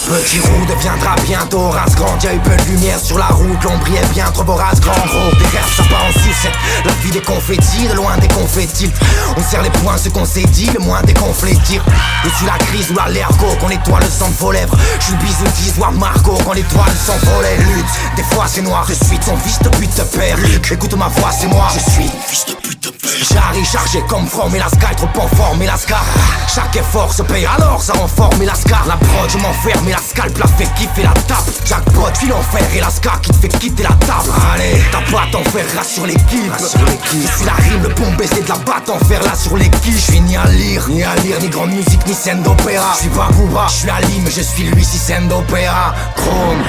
Petit roux deviendra bientôt race grande. Y'a eu peu de lumière sur la route, l'ombre est bien trop beau race grand. Gros, des rêves ça part en sucette. La vie des confettis, de loin des confettis. On serre les poings, ce qu'on s'est dit, le moins des conflits tire. Je suis la crise ou l'allergo, qu'on nettoie le sang de vos lèvres. Je suis le bisou d'isoire Margot, quand l'étoile s'envolait. Lutte, des fois c'est noir, je suis ton fils de pute de père. Écoute ma voix, c'est moi, je suis fils de pute de père. J'arrive chargé comme from et la sky, trop en forme et la scar. Chaque effort se paye, alors ça renforme et la scar. La prod, je m'enferme et la scalp la fait kiffer la tape. Jackpot, file enfer et la scar qui te fait quitter la table. Allez, t'as pas t'en faire, rassure l'équipe. Je suis la rime, le bon baiser de la batte en fer là sur l'équipe. Je suis ni à lire, ni grande musique, ni scène d'opéra. Je suis pas Booba, je suis Ali, mais je suis lui si scène d'opéra. Chrome.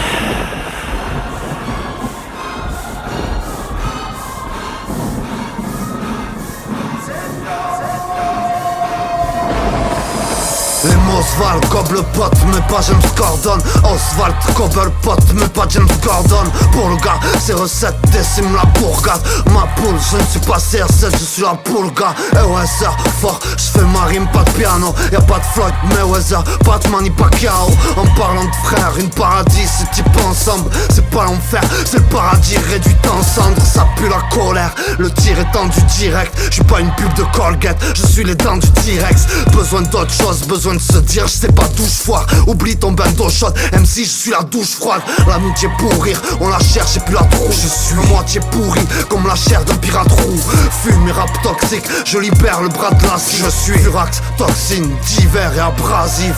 Les mots Oswald, gobe le pote, mais pas James Gordon. Oswald, gobe le pote, mais pas James Gordon. Pour le gars, c'est recette décime la bourgade. Ma poule, je ne suis pas CR7, je suis la poule gars. Et ouais, c'est fort, je fais ma rime, pas de piano. Y'a pas de Floyd Mayweather, pas de Manny Pacquiao. En parlant de frères, une paradis, c'est type ensemble. C'est pas l'enfer, c'est le paradis réduit en cendres. Ça pue la colère, le tir est tendu direct. Je suis pas une pub de Colgate, je suis les dents du T-Rex. Besoin d'autre chose, besoin de se dire, je sais pas d'où je foire. Oublie ton bain d'eau chaude, MC je suis la douche froide. L'amitié pour rire, on la cherche et puis la trouve. Je suis moitié pourri, comme la chair d'un pirate roux. Fume et rap toxique, je libère le bras de glace. Je suis Furax, toxine, divers et abrasif.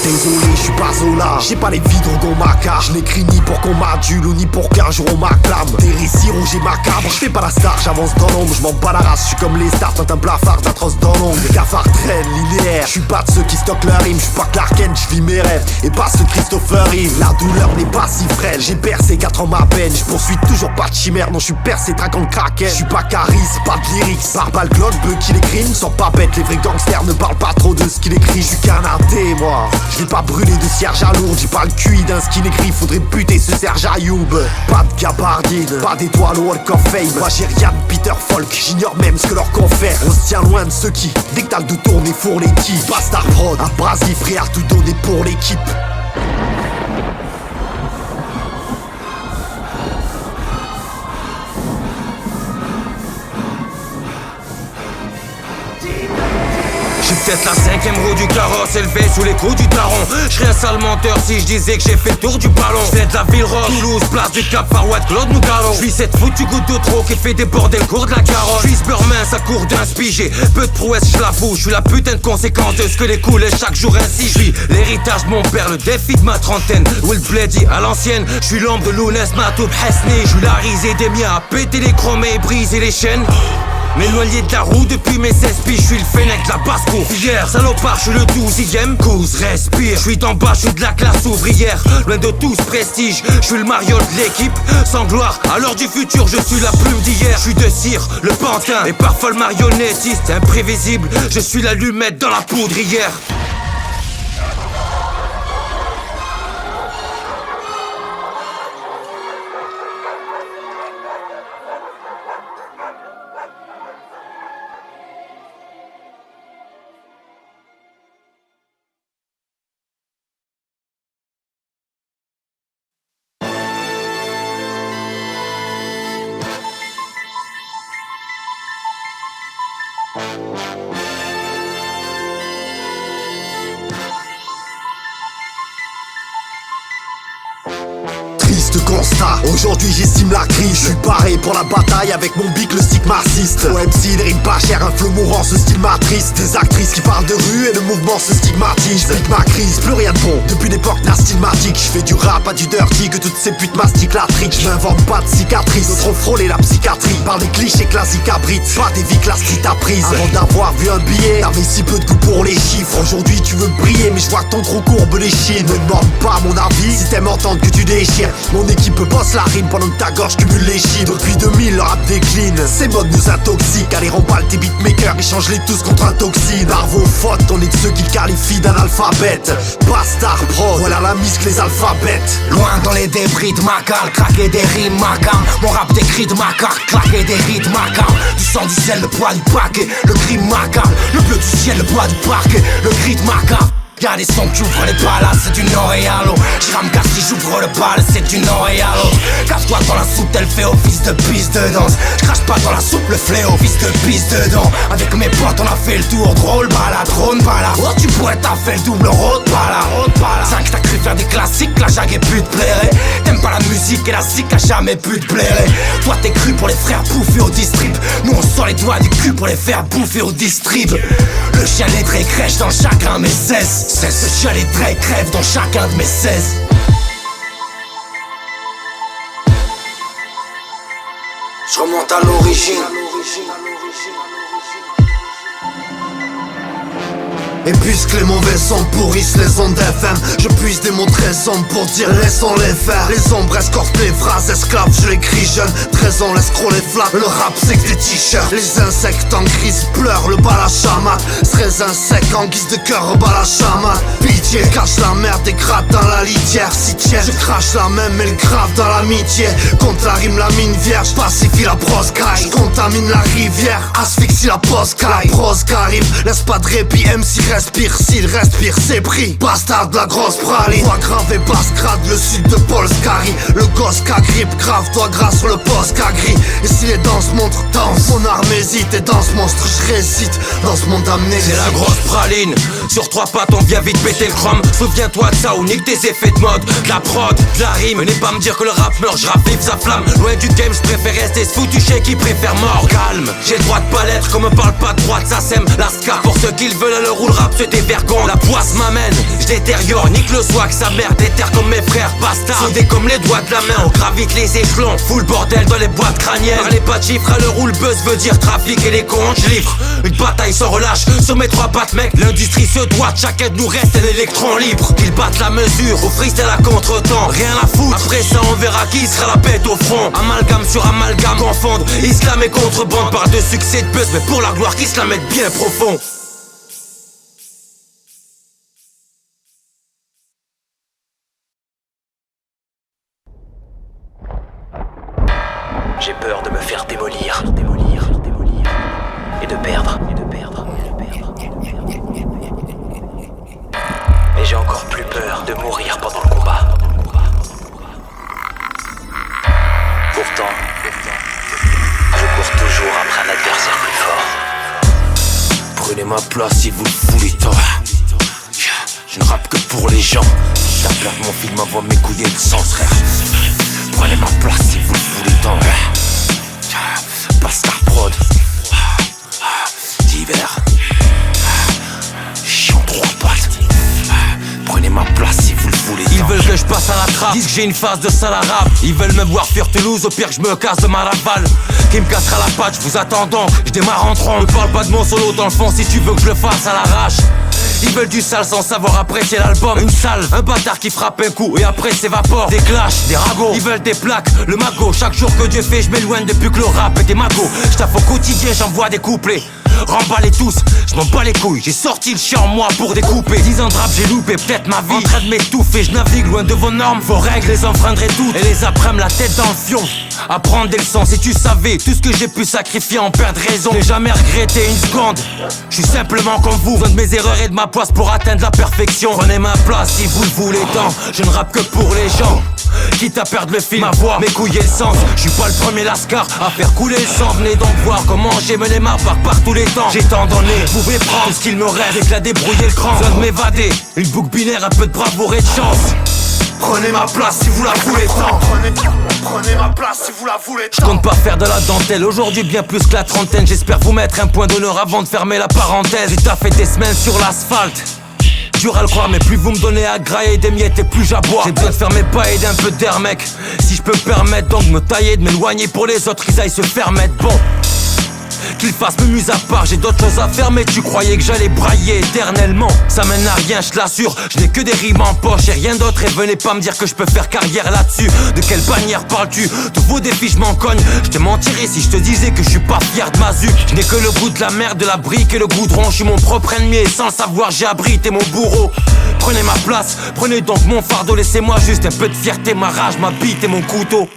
Désolé, je suis pas Zola, j'ai pas les vidres qu'on m'accable. Je n'écris ni pour qu'on m'adule ou ni pour qu'un jour on m'acclame. Des récits rouges et macabres, je fais pas la star, j'avance dans l'ombre. Je m'en bats la race, je suis comme les stars, t'as un blafard d'atroce dans l'ombre. Les cafards traînent linéaire, je suis pas de ceux qui stockent leur rime. Je suis pas Clark Kent, je vis mes rêves et pas ce Christopher Reeve. La douleur n'est pas si frêle, j'ai percé 4 ans ma peine. Je poursuis toujours pas de chimère, non je suis percé traquant le kraken. Je suis pas Caris, pas de lyrics, Barbal Glock, Bucky les crimes. Sont pas bêtes, les vrais gangsters ne parlent pas trop de ce qu'il écrit. Je suis canardé moi, je vais pas brûler de cierge à lourd, j'ai pas le QI d'un skin écrit, faudrait buter ce Serge Ayoub. Pas de gabardine, pas d'étoile au Walk of Fame. Moi j'ai rien de Peter Falk, j'ignore même ce que leur confère. On se tient loin de ceux qui, dès que t'as le dos tourné, fourre l'équipe. Bastard prod, abrasif, frère, tout donné pour l'équipe. Peut-être la 5ème roue du carrosse élevée sous les coups du daron. Je serais un sale menteur si je disais que j'ai fait le tour du ballon. Je viens de la ville rose, Toulouse, place du Cap, Far West, Claude Nougaro. Je suis cette foutue goutte de trop qui fait déborder le cours de la carotte. Je suis ce beurre mince à court d'un spigé. Peu de prouesse, je l'avoue, je suis la putain de conséquence de ce que les coulait chaque jour ainsi. Je suis l'héritage de mon père, le défi de ma trentaine. Will Blady à l'ancienne, je suis l'ombre de Lounès, Matoub Hesni. Je suis la risée des miens à péter les chromés et briser les chaînes. M'éloigné de la roue depuis mes 16 piges, je suis le fennec de la basse-cour. Hier, salopard, je suis le 12e. Cause, respire, je suis en bas, je suis de la classe ouvrière. Loin de tout ce prestige, je suis le mariole de l'équipe. Sans gloire, à l'heure du futur, je suis la plume d'hier. Je suis de cire, le pantin, et parfois le marionnettiste. Imprévisible, je suis l'allumette dans la poudrière. Constat, aujourd'hui j'estime la crise. Je suis paré pour la bataille avec mon bic le stigmatiste. Au MC, des rimes pas chères, un flow mourant, ce style m'attriste. Des actrices qui parlent de rue et le mouvement se stigmatise. J'explique ma crise, plus rien de bon depuis l'époque d'un stylmatique. Je fais du rap, pas du dirty, que toutes ces putes mastiquent la trique. Je m'invente pas de cicatrices, d'autres ont frôlé la psychiatrie. Par des clichés classiques abritent, pas des vies que la street a prises. Avant d'avoir vu un billet, t'avais si peu de goût pour les chiffres. Aujourd'hui tu veux briller, mais je vois que ton trop courbe les chines. Ne demande pas mon avis, si t'aimes entendre que tu déchires. Mon équipe bosse la rime pendant que ta gorge cumule les chiffres. Depuis 2000 le rap décline, ces modes nous intoxiquent. Allez remballe tes beatmakers, échange-les tous contre un toxine. Bravo faute, on est de ceux qui qualifient d'analphabète. Bastard pro, voilà la misque les alphabètes. Loin dans les débris de ma cale, craquer des rimes macam. Mon rap décrit de ma carte, claquer des rides macam. Du sang, du sel, le poids du paquet, le crime macam. Le bleu du ciel, le bois du parquet, le gris de macam. Y'a des sons qui ouvrent les palaces, c'est du Noréalo. J'rame car si j'ouvre le bal, c'est du Noréalo. Casse-toi dans la soupe, elle fait office de piste de danse. J'crache pas dans la soupe, le fléau, office de piste dedans. Avec mes potes, on a fait le tour, drôle balade, drone balade. Oh, tu pourrais t'as fait le double road balade. 5, t'as cru faire des classiques, la jague est pu te blairer. T'aimes pas la musique et la zik a jamais pu te blairer. Toi, t'es cru pour les frères bouffer au distrib. Nous, on sort les doigts du cul pour les faire bouffer au distrib. Le chien les traits crèche dans chacun mes 16. Ce chien les traits crève dans chacun de mes 16. Je remonte à l'origine. Et puisque les mauvais sons pourrissent les ondes FM, je puisse démontrer son pour dire laissons-les faire. Les ombres escortent les phrases, esclaves je les crie jeune. 13 ans laisse scroller flat, le rap c'est que des t-shirts. Les insectes en crise pleurent, le bal à chamat. 13 insectes en guise de cœur, au bal à chamat. Pitié, cache la merde et gratte dans la litière. Si tiens, je crache la même mais le grave dans l'amitié. Contre la rime, la mine vierge, pacifie la prose caille. Contamine la rivière, asphyxie la poste caille. Prose arrive, laisse pas de répit, MC respire, s'il respire, c'est pris. Bastard de la grosse praline. Voix grave et basse crade, le sud de Polskari. Le gosse qu'a grippe grave, toi grâce sur le poste qu'a gris. Et si les danses montrent, danse. Mon arme hésite et dans ce monstre, je récite. Dans ce monde amnésique. C'est la grosse praline. Sur 3 pattes, on vient vite péter le chrome. Souviens-toi de ça ou nique tes effets de mode. De la prod, de la rime. Venez pas me dire que le rap meurt, je ravive sa flamme. Loin du game, je préfère rester ce foutu chien qui préfère mort. Calme, j'ai le droit de pas l'être, qu'on me parle pas de droite, ça sème. La ska, pour ceux qui le veulent, le roule rap se dévergonde. La poisse m'amène, je détériore, nique le swag, sa mère déterre comme mes frères bastards. Soudés comme les doigts de la main, on gravite les échelons. Full bordel dans les boîtes crâniennes. Parlez pas de chiffres, à le roule buzz veut dire trafic et les comptes, je livre. Une bataille sans relâche, sur mes 3 pattes mec. L'industrie se doit, chacun de nous reste un électron libre. Qu'ils battent la mesure, au freestyle à contre-temps. Rien à foutre, après ça on verra qui sera la bête au front. Amalgame sur amalgame, confondre islam et contrebande. Parle de succès de buzz, mais pour la gloire qui se la mettent bien profond. J'ai peur de me faire démolir et de perdre. Mais j'ai encore plus peur de mourir pendant le combat. Pourtant, je cours toujours après un adversaire plus fort. Prenez ma place si vous le voulez tant. Je ne rappe que pour les gens. La peur de mon film m'envoie mes couillers de sens, frère. Prenez ma place si vous le voulez tant. Bastard prod. D'hiver. Chiant 3 pattes. Prenez ma place si vous le voulez. Ils veulent que je passe à la trappe, disent que j'ai une phase de sale arabe. Ils veulent me voir fuir Toulouse, au pire que je me casse de ma rafale. Qui me cassera la patte, je vous attends donc, je démarre en trompe. Ne parle pas de mon solo dans le fond si tu veux que je le fasse à l'arrache. Ils veulent du sale sans savoir apprécier l'album. Une salve, un bâtard qui frappe un coup et après s'évapore. Des clashs, des ragots, ils veulent des plaques, le magot. Chaque jour que Dieu fait, je m'éloigne depuis que le rap est des magots. Je taffe au quotidien, j'envoie des couplets. Remballez tous, je m'en bats les couilles. J'ai sorti le chien en moi pour découper. 10 ans de rap, j'ai loupé peut-être ma vie. En train de m'étouffer, je navigue loin de vos normes. Vos règles, les enfreindrai toutes et les apprendre la tête dans le fion. Apprendre des leçons, si tu savais tout ce que j'ai pu sacrifier en perdre raison. J'ai jamais regretté une seconde. Je suis simplement comme vous, besoin de mes erreurs et de ma poisse pour atteindre la perfection. Prenez ma place si vous le voulez tant. Je ne rappe que pour les gens. Quitte à perdre le fil, ma voix, mes couilles et le sens. Je suis pas le premier lascar à faire couler le sang. Venez donc voir comment j'ai mené ma part par tous les temps. J'ai tant donné, vous pouvez prendre ce qu'il me reste. Dès que la débrouiller le cran, besoin de m'évader. Une boucle binaire, un peu de bravoure et de chance. Prenez ma place si vous la voulez tant. Prenez ma place si vous la voulez tant. Je compte pas faire de la dentelle, aujourd'hui bien plus que la trentaine. J'espère vous mettre un point d'honneur avant de fermer la parenthèse. J'ai taffé des semaines sur l'asphalte. Dur à le croire mais plus vous me donnez à grailler des miettes et plus j'aboie. J'ai besoin de faire mes pas et d'un peu d'air mec. Si je peux me permettre donc de me tailler, de m'éloigner pour les autres ils aillent se faire mettre bon. Qu'il fasse me mise à part, j'ai d'autres choses à faire, mais tu croyais que j'allais brailler éternellement. Ça mène à rien, je te l'assure, je n'ai que des rimes en poche et rien d'autre. Et venez pas me dire que je peux faire carrière là-dessus. De quelle bannière parles-tu? Tous vos défis je m'en cogne. Je te mentirais si je te disais que je suis pas fier de ma zup. Je n'ai que le goût de la merde, de la brique et le goudron. Je suis mon propre ennemi et sans le savoir j'ai abrité mon bourreau. Prenez ma place, prenez donc mon fardeau. Laissez-moi juste un peu de fierté, ma rage, ma bite et mon couteau.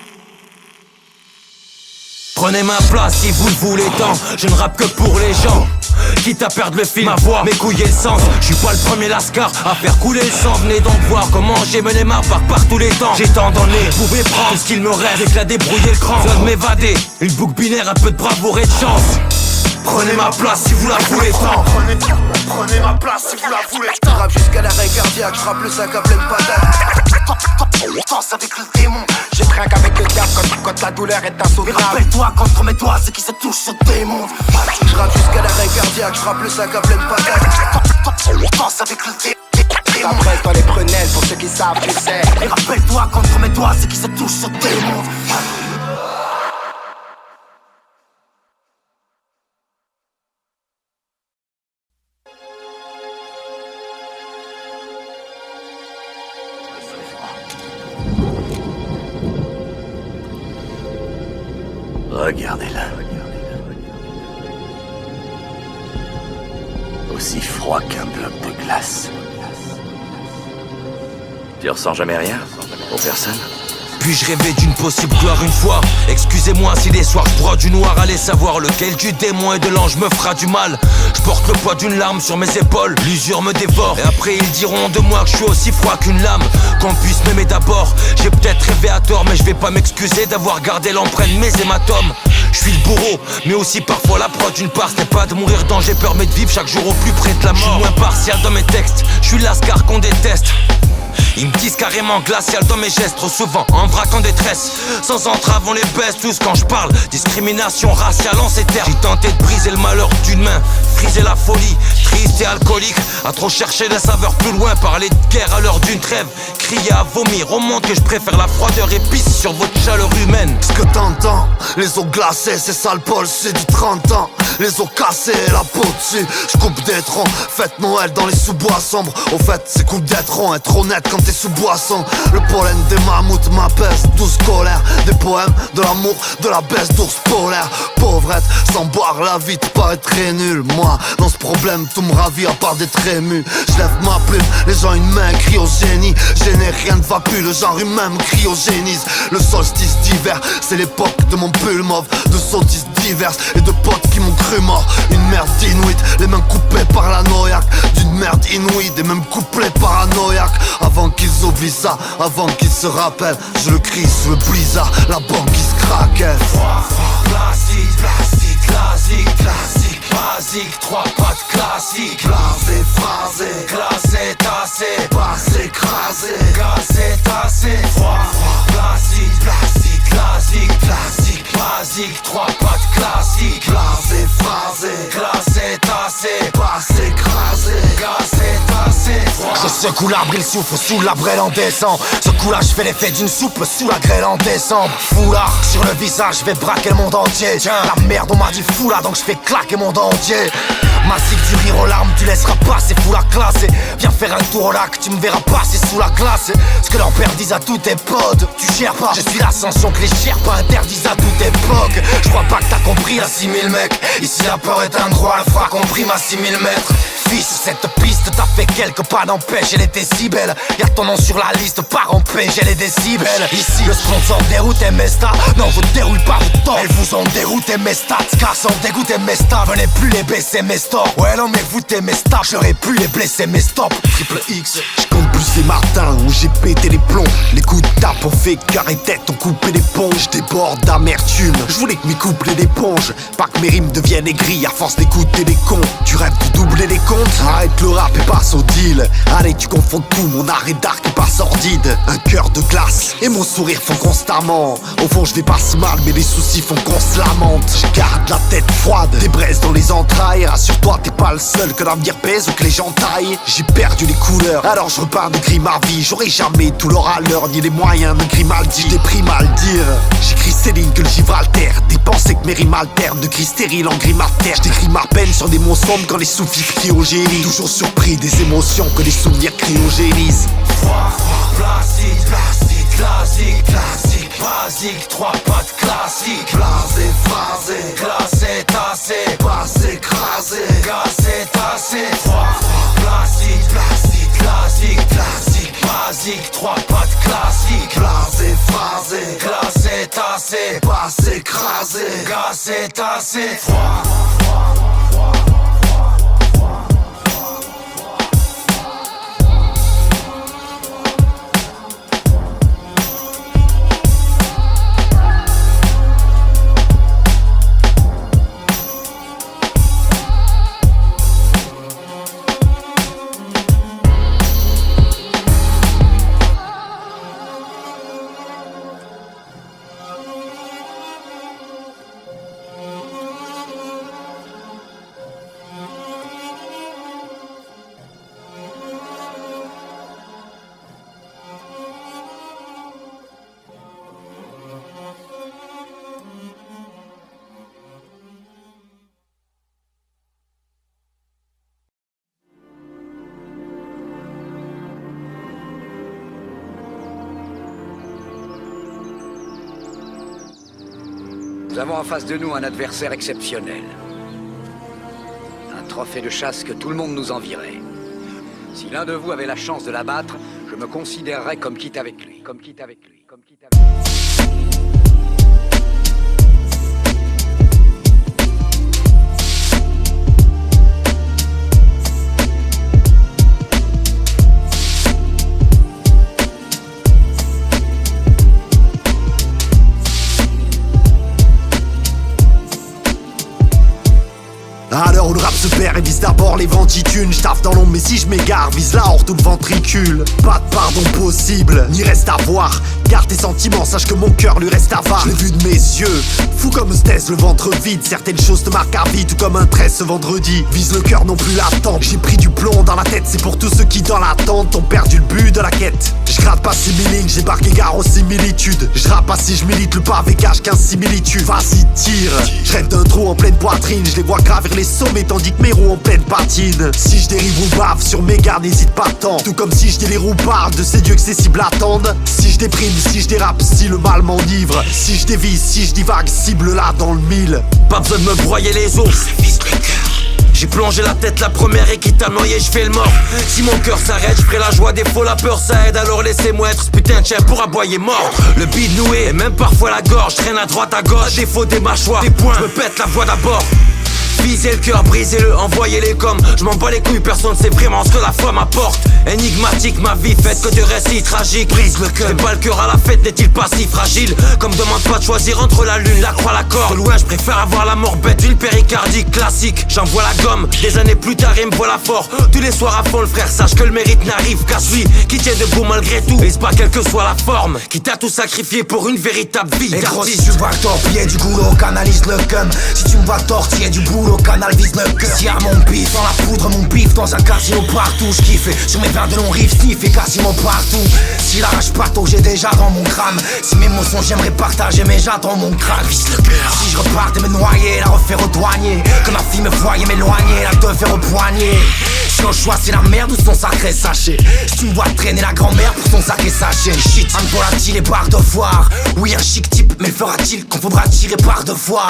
Prenez ma place si vous le voulez tant. Je ne rappe que pour les gens quitte à perdre le fil, ma voix, mes couilles et le sens. Je suis pas le premier lascar à faire couler le sang. Venez donc voir comment j'ai mené ma part par tous les temps. J'ai tant donné, vous pouvez prendre ce qu'il me reste. J'ai que la débrouiller le cran, besoin de m'évader. Une boucle binaire, un peu de bravoure et de chance. Prenez ma place si vous la voulez tant. Prenez ma place si vous la voulez tant. J'rappe jusqu'à l'arrêt cardiaque, j'rappe le sac à pleine patate. Danse avec le démon, j'ai trinque avec le diable quand la douleur est insoutenable. Et rappelle-toi quand je remets toi, c'est qui se touche ce démon. J'rappe jusqu'à l'arrêt cardiaque, j'rappe le sac à pleine patate. Danse avec le démon. Après toi les prunelles, pour ceux qui savent, tu sais. Et rappelle-toi quand je remets toi, c'est qui se touche ce démon. Regardez-la. Aussi froid qu'un bloc de glace. Tu ressens jamais rien? Aux personnes? Puis-je rêver d'une possible gloire une fois? Excusez-moi si les soirs je broie du noir. Allez savoir lequel du démon et de l'ange me fera du mal. Je porte le poids d'une larme sur mes épaules. L'usure me dévore. Et après ils diront de moi que je suis aussi froid qu'une lame. Qu'on puisse m'aimer d'abord. J'ai peut-être rêvé à tort, mais je vais pas m'excuser d'avoir gardé l'empreinte de mes hématomes. Je suis le bourreau, mais aussi parfois la prod. Une part, ce n'est pas de mourir dont j'ai peur, mais de vivre chaque jour au plus près de la mort. Je suis moins partial dans mes textes. Je suis l'ascar qu'on déteste. Ils me disent carrément glacial dans mes gestes. Trop souvent en vrac en détresse. Sans entrave on les baisse tous quand je parle. Discrimination raciale en ces termes. J'ai tenté de briser le malheur d'une main, friser la folie, triste et alcoolique. À trop chercher des saveurs plus loin. Parler de guerre à l'heure d'une trêve. Crier à vomir, on montre que je préfère la froideur épice sur votre chaleur humaine. Ce que t'entends, les eaux glacées, c'est sale Paul, c'est du 30 ans. Les os cassés et la peau dessus. Je coupe des troncs, fête Noël dans les sous-bois sombres. Au fait c'est coupe des troncs, être honnête quand t'es sous boisson. Le pollen des mammouths m'apaise, douce colère. Des poèmes, de l'amour, de la baisse d'ours polaire. Pauvrette, sans boire la vie te paraît très nul. Moi, dans ce problème, tout me ravit à part des trémus. Je lève ma plume, les gens une main crient au génie. Génie, rien ne va plus, le genre humain me cryogénise. Le solstice d'hiver, c'est l'époque de mon pull mauve. De sottises diverses et de potes qui m'ont cru mort. Une merde inuite, les mains coupées par la noyaque. D'une merde inouïe, des mêmes couplets paranoïaques. Avant qu'ils oublient ça, avant qu'ils se rappellent, je le crie sous le blizzard, la banque qui se craquait. Classique, classique, classique, classique, basique, trois pattes classiques. Blasé, phrasé, Classé, tassé, pas écrasé. cassé, tassé. Froid, classique, classique, classique, classique, basique, trois pattes classiques. Blasé, phrasé, Classé, tassé, pas écrasé. cassé, tassé. Je secoue l'arbre, il souffle sous la brêle en descend. Ce coup-là, je fais l'effet d'une soupe sous la grêle en décembre. Foulard sur le visage, je vais braquer le monde entier. Tiens, la merde, on m'a dit fou là, donc je fais claquer mon monde entier. Massif du rire aux larmes, tu laisseras passer, fou la classe. Viens faire un tour au lac, tu me verras passer sous la glace. Ce que leurs pères disent à tous tes potes, tu gères pas. Je suis l'ascension que les Sherpas interdisent à toute époque. Je crois pas que t'as compris la 6000 mecs. Ici la peur est un droit, le fera compris ma 6000 mètres. Fils, cette piste, t'as fait quelques pas d'empêche, elle était si belle. Y'a ton nom sur la liste, par en paix, j'ai les décibels. Ici, le sponsor déroute Mesta. Non, vous déroule pas vos temps. Elles vous ont dérouté mes stats, car sans dégoûter mes stats. Venez plus les baisser mes stores. Ouais, non, mais vous t'es mes stats. J'aurais pu les blesser mes stops. Triple X. J'compte plus ces matins où j'ai pété les plombs. Les coups de tape ont fait carré tête, ont coupé les ponts. J'déborde d'amertume, j'voulais que mes couples l'éponge. Pas que mes rimes deviennent aigries à force d'écouter des cons. Tu rêves de doubler les comptes? Arrête le rap et passe au deal. Allez, tu confonds tout, mon art est dark et pas sordide. Un cœur de glace et mon sourire font constamment. Au fond je vais pas si mal mais les soucis font qu'on se lamente. Je garde la tête froide, des braises dans les entrailles. Rassure-toi t'es pas le seul que l'avenir pèse ou que les gens taillent. J'ai perdu les couleurs, alors je repars de gris ma vie. J'aurai jamais tout leur à l'heure ni les moyens de Grimaldi. Je déprime à le dire, j'écris ces lignes que le Gibraltar. Des pensées que mes rimes alternent, de gris stérile en gris mater. Je décris ma peine sur des mots sombres quand les sous-fifs cryogénisent. Toujours surpris des émotions que les souvenirs cryogénisent. Froid, plastique, plastique, classique, classique, basique, trois pattes classiques. Blasé, phrasé, Classé, tassé, pas écrasé. cassé, tassé. Froid, plastique, plastique, classique, classique, basique, trois pattes classiques. Blasé, phrasé, Classé, tassé, pas écrasé. cassé, tassé. Froid. Nous avons en face de nous un adversaire exceptionnel. Un trophée de chasse que tout le monde nous envierait. Si l'un de vous avait la chance de l'abattre, je me considérerais comme quitte avec lui. Comme quitte avec lui. Comme quitte avec lui. À l'heure où le rap se perd et vise d'abord les ventitunes. J'taffe dans l'ombre mais si je m'égare, vise la hors tout le ventricule. Pas de pardon possible, ni reste à voir. Garde tes sentiments, sache que mon cœur lui reste avare. Je l'ai vu de mes yeux, fou comme Stès, le ventre vide. Certaines choses te marquent à vie, tout comme un 13 ce vendredi. Vise le cœur non plus l'attente, j'ai pris du plomb dans la tête. C'est pour tous ceux qui dans l'attente ont perdu le but de la quête. Je gratte pas 6000 lignes, j'ébarque égard aux similitudes. Je rappe pas si je milite, le pavé cache 15 similitudes. Vas-y tire, je rêve d'un trou en pleine poitrine. Je les vois gravir les sommets tandis que mes roues en pleine patine. Si je dérive ou bave sur mes gardes, n'hésite pas tant. Tout comme si je délire ou parle de ces dieux que ces cibles attendent. Si je déprime, si je dérape, si le mal m'enivre. Si je dévise, si je divague, cible là dans le mille. Pas besoin de me broyer les os, je vise le cœur. J'ai plongé la tête la première et quitte à noyer, je fais le mort. Si mon cœur s'arrête, je ferai la joie des faux, la peur ça aide. Alors laissez-moi être ce putain de chien pour aboyer mort. Le bide noué et même parfois la gorge, traîne à droite à gauche. Défaut des mâchoires, des poings, je me pète la voix d'abord. Visez le cœur, brisez-le, envoyez-les comme. Je m'en bats les couilles, personne sait vraiment ce que la foi m'apporte. Énigmatique ma vie, faite que de récits tragiques. Brise le cœur, pas le cœur à la fête, n'est-il pas si fragile? Comme demande pas de choisir entre la lune, la croix, la corde. De loin je préfère avoir la mort bête, une péricardique classique. J'envoie la gomme, des années plus tard il me voilà fort. Tous les soirs à fond le frère, sache que le mérite n'arrive qu'à celui qui tient debout malgré tout. Et c'est pas quelle que soit la forme, qui t'a tout sacrifié pour une véritable vie Et gros, d'artiste. si tu vois torpiller du goulot, canalise le cum. Si tu me vois tortiller du boulot, canal vise le cœur. Si à mon pif, dans la poudre, mon pif, dans un casino partout. J'kiffe sur mes verres de long riff, sniff et quasiment partout. Si la rage partout, j'ai déjà dans mon crâne. Si mes mots sont, j'aimerais partager, mais j'attends mon crâne. Vise le cœur. Si je repartais me noyer, la refaire au douanier. Que ma fille me voyait m'éloigner, la te faire au poignet. Si au choix c'est la merde ou son sacré sachet. Si tu me vois traîner la grand-mère pour son sacré sachet. Shit, un volatile et barre de foire. Oui un chic type, mais le fera-t-il qu'on faudra tirer par deux fois?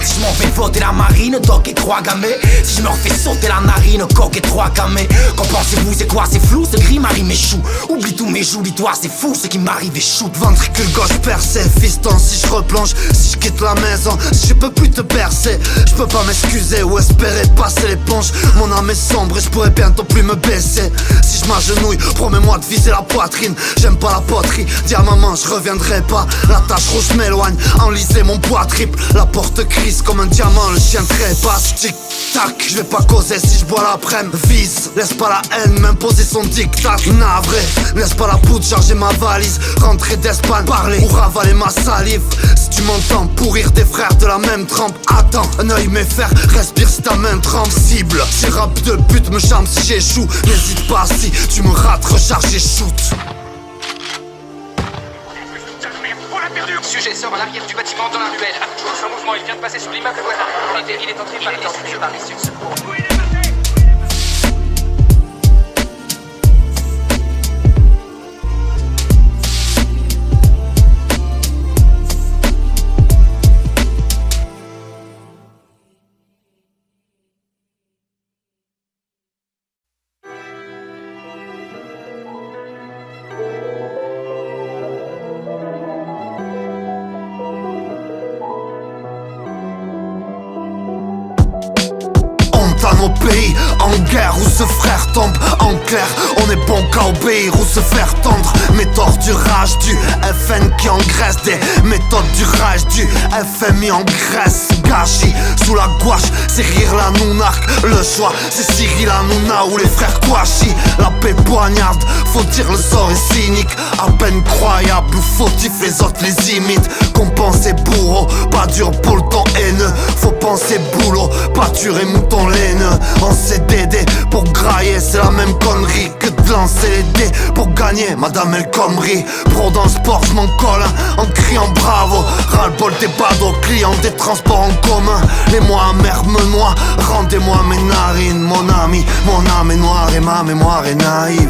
Si je m'en fais voter la marine, doc et trois gamets. Si je me refais sauter la narine, coq et trois camés. Qu'en pensez-vous, c'est quoi, c'est flou, ce gris Marie m'échoue. Oublie tous mes joues, dis-toi c'est fou, ce qui m'arrive échoue. Ventricule gauche percé, fiston. Si je replonge, si je quitte la maison, si je peux plus te bercer, je peux pas m'excuser ou espérer passer l'éponge. Mon âme est sombre et je pourrais bientôt plus me baisser. Si je m'agenouille, promets-moi de viser la poitrine. J'aime pas la poterie, dis à maman je reviendrai pas. La tache rouge m'éloigne, enlisez mon poids triple. La porte crise comme un diamant, le chien trépasse. Tic tac, je vais pas causer si je bois l'après-midi. Vise, laisse pas la haine, même imposer son dictat. Navré, n'est-ce pas la poudre charger ma valise, rentrer d'Espagne, parler ou ravaler ma salive. Si tu m'entends pourrir des frères de la même trempe, attends, un œil m'effare, respire si ta main tremble. Cible, si rap de pute me charme si j'échoue, n'hésite pas si tu me rates, recharge et shoot. Sujet sort à l'arrière du bâtiment dans la ruelle. Son mouvement, il vient de passer sous l'immeuble voisin. Il est entré par les secours. Nos pays en guerre où ce frère tombe. En clair, on est bon qu'à obéir ou se faire tendre. Méthode du rage du FN qui engraisse, des méthodes du rage du FMI en Grèce. Gâchis sous la gouache, c'est rire la nounarque. Le choix, c'est Cyril Hanouna ou les frères Kouachi. La paix poignarde, faut dire le sort est cynique. À peine croyable ou fautif, les autres les imitent. Compenser bourreau, pas dur pour le temps haineux. Faut penser boulot, pas tuer mouton laineux. En CDD pour grailler, c'est la même connerie que de lancer les dés pour gagner, Madame El Khomri. Pro dans le sport, je m'en colle en criant bravo. Ras-le-bol des badauds, clients des transports en commun. Les mois amers me noient, rendez-moi mes narines. Mon ami, mon âme est noire et ma mémoire est naïve.